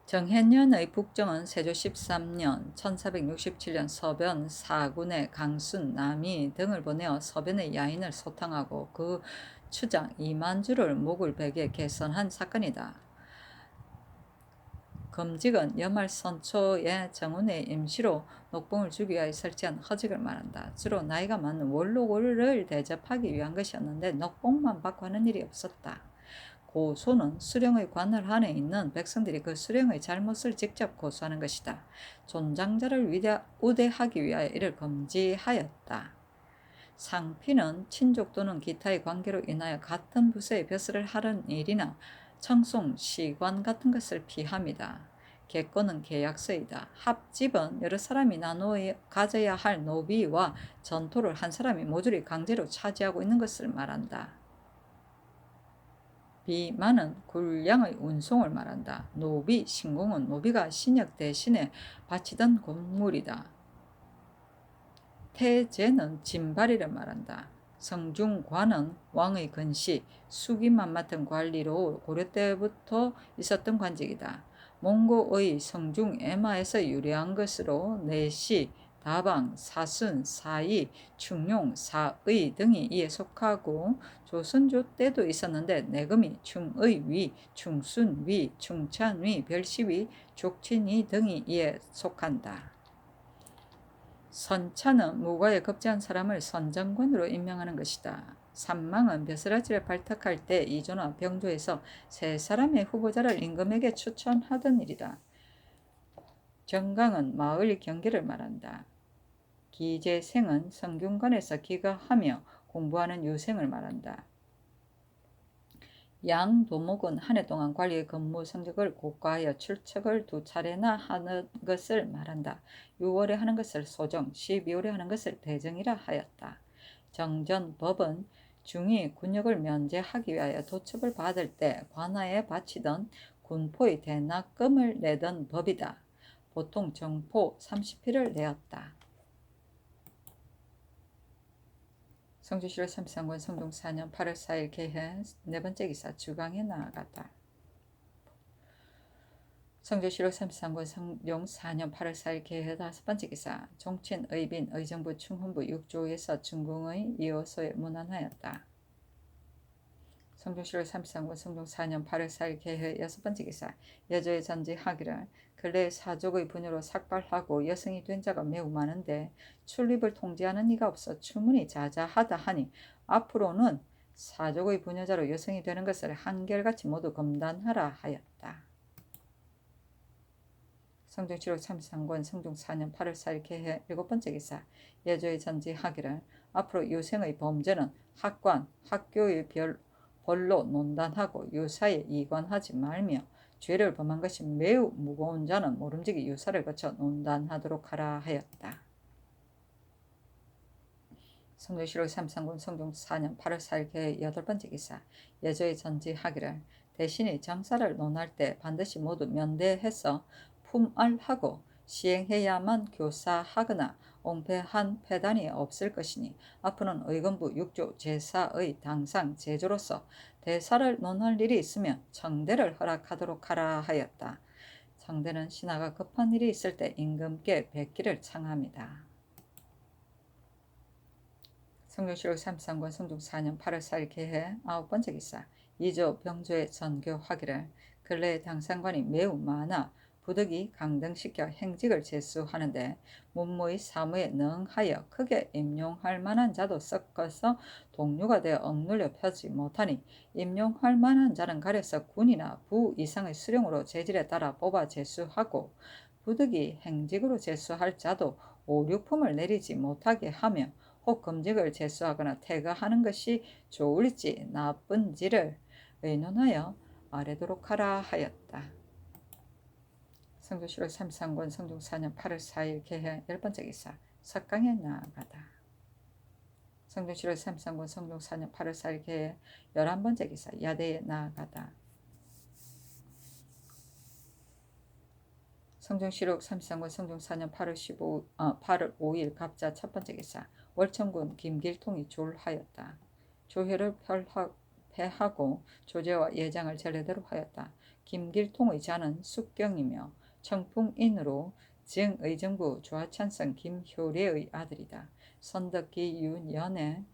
정해년의 북정은 세조 13년 1467년 서변 사군의 강순, 남이 등을 보내어 서변의 야인을 소탕하고 그 추장 2만 주를 목을 베게 개선한 사건이다. 검직은 여말선초의 정운의 임시로 녹봉을 주기 위하여 설치한 허직을 말한다. 주로 나이가 많은 원로를 대접하기 위한 것이었는데 녹봉만 받고 하는 일이 없었다. 고소는 수령의 관할 안에 있는 백성들이 그 수령의 잘못을 직접 고소하는 것이다. 존장자를 우대하기 위하여 이를 금지하였다. 상피는 친족 또는 기타의 관계로 인하여 같은 부서에 벼슬을 하는 일이나 청송, 시관 같은 것을 피합니다. 계권은 계약서이다. 합집은 여러 사람이 나누어 가져야 할 노비와 전토를 한 사람이 모조리 강제로 차지하고 있는 것을 말한다. 비만은 굴량의 운송을 말한다. 노비, 신공은 노비가 신역 대신에 바치던 곡물이다. 태제는 진발이를 말한다. 성중관은 왕의 근시, 수기만 맡은 관리로 고려 때부터 있었던 관직이다. 몽고의 성중 에마에서 유래한 것으로 내시, 다방, 사순, 사이, 충룡, 사의 등이 이에 속하고 조선조 때도 있었는데 내금이 충의위, 충순위, 충찬위, 별시위, 족친위 등이 이에 속한다. 선차는 무과에 급제한 사람을 선정관으로 임명하는 것이다. 산망은 벼슬아치를 발탁할 때 이조나 병조에서 세 사람의 후보자를 임금에게 추천하던 일이다. 정강은 마을 경계를 말한다. 기재생은 성균관에서 기가하며 공부하는 유생을 말한다. 양도목은 한 해 동안 관리의 근무 성적을 고과하여 출척을 2차례나 하는 것을 말한다. 6월에 하는 것을 소정, 12월에 하는 것을 대정이라 하였다. 정전법은 중위 군역을 면제하기 위하여 도첩을 받을 때 관아에 바치던 군포의 대납금을 내던 법이다. 보통 정포 30피를 내었다. 성주 7월 33권 성종 4년 8월 4일 개해 4번째 기사 주강에 나아갔다. 성조실록 33권 성종 4년 8월 4일 개회 5번째 기사. 종친 의빈 의정부 충훈부 6조에서 중궁의 2호소에 문안하였다. 성조실록 33권 성종 4년 8월 4일 개회 6번째 기사. 여조의 전지하기를 근래 사족의 분유로 삭발하고 여성이 된 자가 매우 많은데 출입을 통제하는 이가 없어 추문이 자자하다 하니 앞으로는 사족의 부녀자로 여성이 되는 것을 한결같이 모두 검단하라 하였다. 성종실록 33권 성종 4년 8월 4일 개회 7번째 기사. 여조의 전지하기를 앞으로 유생의 범죄는 학관, 학교의 벌로 논단하고 유사에 이관하지 말며 죄를 범한 것이 매우 무거운 자는 모름지기 유사를 거쳐 논단하도록 하라 하였다. 성종실록 33권 성종 4년 8월 4일 개회 8번째 기사. 여조의 전지하기를 대신에 장사를 논할 때 반드시 모두 면대해서 품알하고 시행해야만 교사하거나 옹패한 패단이 없을 것이니 앞으로는 의건부 6조 제사의 당상 제조로서 대사를 논할 일이 있으면 청대를 허락하도록 하라 하였다. 청대는 신하가 급한 일이 있을 때 임금께 뵙기를 청합니다. 성종실록 33권 성종 4년 8월 4일 개회 9번째 기사. 2조 병조의 전교하기를 근래의 당상관이 매우 많아 부득이 강등시켜 행직을 제수하는데 문무의 사무에 능하여 크게 임용할 만한 자도 섞어서 동료가 되어 억눌려 펴지 못하니 임용할 만한 자는 가려서 군이나 부 이상의 수령으로 재질에 따라 뽑아 제수하고 부득이 행직으로 제수할 자도 오류품을 내리지 못하게 하며 혹 금직을 제수하거나 퇴거하는 것이 좋을지 나쁜지를 의논하여 아뢰도록 하라 하였다. 성조실록 33권 성종 4년 8월 4일 개회 10번째 기사. 석강에 나아가다. 성조실록 33권 성종 4년 8월 4일 개회 11번째 기사. 야대에 나아가다. 성종실록 33권 성종 4년 8월 5일 갑자 첫번째 기사. 월천군 김길통이 졸하였다. 조회를 패하고 조제와 예장을 전례대로 하였다. 김길통의 자는 숙경이며 청풍인으로 증의정부 좌찬성 김효례의 아들이다. 선덕기 윤연에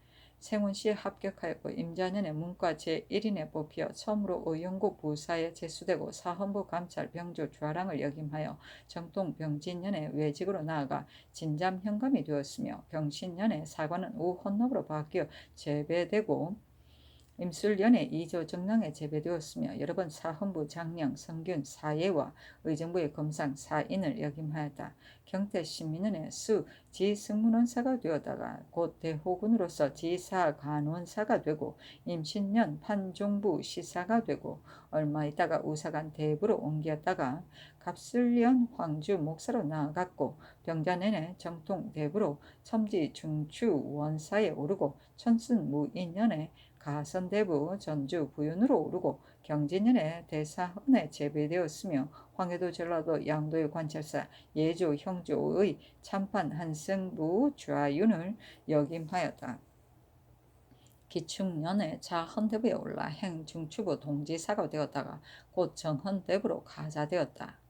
생운시에 합격하였고 임자년에 문과 제1인에 뽑혀 처음으로 의용고 부사에 제수되고 사헌부 감찰 병조 좌랑을 역임하여 정통 병진년에 외직으로 나아가 진잠 현감이 되었으며 병신년에 사관은 우헌업으로 바뀌어 제배되고 임술년에 2조 정랑에 제배되었으며 여러 번 사헌부 장령 성균 사예와 의정부의 검상 사인을 역임하였다. 경태 신민년에 수 지승문원사가 되었다가 곧 대호군으로서 지사간원사가 되고 임신년 판종부 시사가 되고 얼마 있다가 우사간 대부로 옮겼다가 갑술년 황주 목사로 나아갔고 병자년에 정통 대부로 첨지 중추 원사에 오르고 천순무인년에 가선대부 전주 부윤으로 오르고 경진년에 대사헌에 제배되었으며 황해도 전라도 양도의 관찰사 예조 형조의 참판 한승부 좌윤을 역임하였다. 기충년에 자헌대부에 올라 행중추부 동지사가 되었다가 곧 정헌대부로 가자되었다.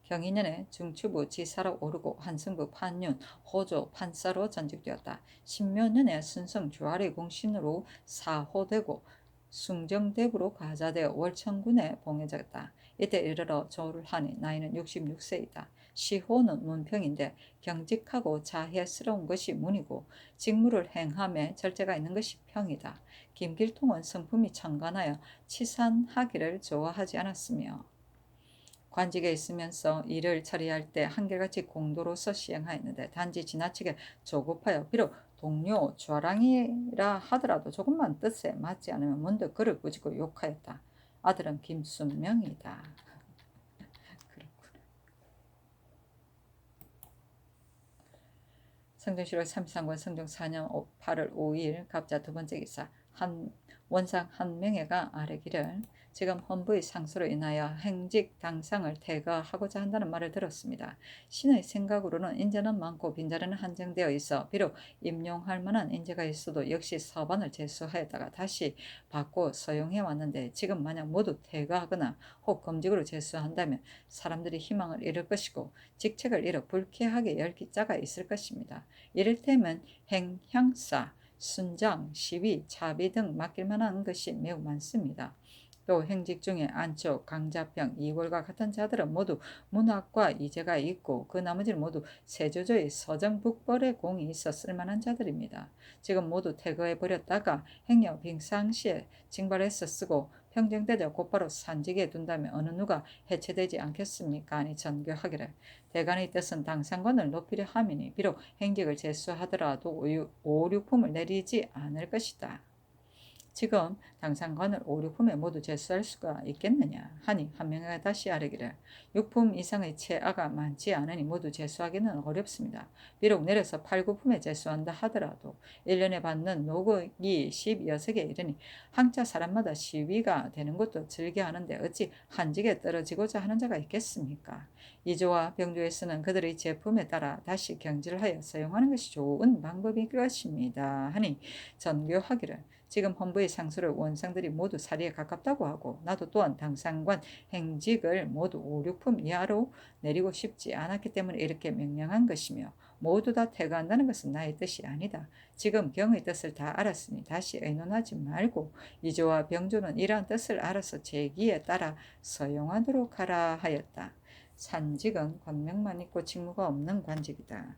경인년에 중추부 지사로 오르고 한승부 판윤 호조 판사로 전직되었다. 신묘년에 순성 주아리 공신으로 사호되고 숭정대부로 가자되어 월천군에 봉해졌다. 이때 이르러 조를 하니 나이는 66세이다. 시호는 문평인데 경직하고 자해스러운 것이 문이고 직무를 행함에 절제가 있는 것이 평이다. 김길통은 성품이 청간하여 치산하기를 좋아하지 않았으며 관직에 있으면서 일을 처리할 때 한결같이 공도로서 시행하였는데 단지 지나치게 조급하여 비록 동료 좌랑이라 하더라도 조금만 뜻에 맞지 않으면 문득 그를 꾸짖고 욕하였다. 아들은 김순명이다. 성종실록 33권 성종 4년 8월 5일 갑자 2번째 기사. 원상 한명회가 아뢰기를 지금 헌부의 상소로 인하여 행직 당상을 퇴거하고자 한다는 말을 들었습니다. 신의 생각으로는 인재는 많고 빈자리는 한정되어 있어 비록 임용할 만한 인재가 있어도 역시 서반을 제수하였다가 다시 받고 서용해 왔는데 지금 만약 모두 퇴거하거나 혹 검직으로 제수한다면 사람들이 희망을 잃을 것이고 직책을 잃어 불쾌하게 열 기자가 있을 것입니다. 이를테면 행향사, 순장, 시위, 차비 등 맡길 만한 것이 매우 많습니다. 또 행직 중에 안쪽, 강자평, 이골과 같은 자들은 모두 문학과 이재가 있고 그 나머지는 모두 세조조의 서정북벌의 공이 있어 쓸만한 자들입니다. 지금 모두 퇴거해버렸다가 행여 빙상시에 징발해서 쓰고 평정되자 곧바로 산직에 둔다면 어느 누가 해체되지 않겠습니까? 아니 전교하기를. 대간의 뜻은 당상관을 높이려 함이니 비록 행직을 제수하더라도 5, 6품을 내리지 않을 것이다. 지금 당상관을 5, 6품에 모두 제수할 수가 있겠느냐 하니 한 명이 다시 아뢰기를 6품 이상의 채아가 많지 않으니 모두 제수하기는 어렵습니다. 비록 내려서 8, 9품에 제수한다 하더라도 1년에 받는 노곡이 16에 이르니 항자 사람마다 시위가 되는 것도 즐겨하는데 어찌 한직에 떨어지고자 하는 자가 있겠습니까? 이조와 병조에 쓰는 그들의 제품에 따라 다시 경질을 하여 사용하는 것이 좋은 방법일 것입니다. 하니 전교하기를 지금 헌부의 상소를 원상들이 모두 사리에 가깝다고 하고 나도 또한 당상관 행직을 모두 5, 6품 이하로 내리고 싶지 않았기 때문에 이렇게 명령한 것이며 모두 다 퇴거한다는 것은 나의 뜻이 아니다. 지금 경의 뜻을 다 알았으니 다시 의논하지 말고 이조와 병조는 이러한 뜻을 알아서 제기에 따라 서용하도록 하라 하였다. 산직은 권명만 있고 직무가 없는 관직이다.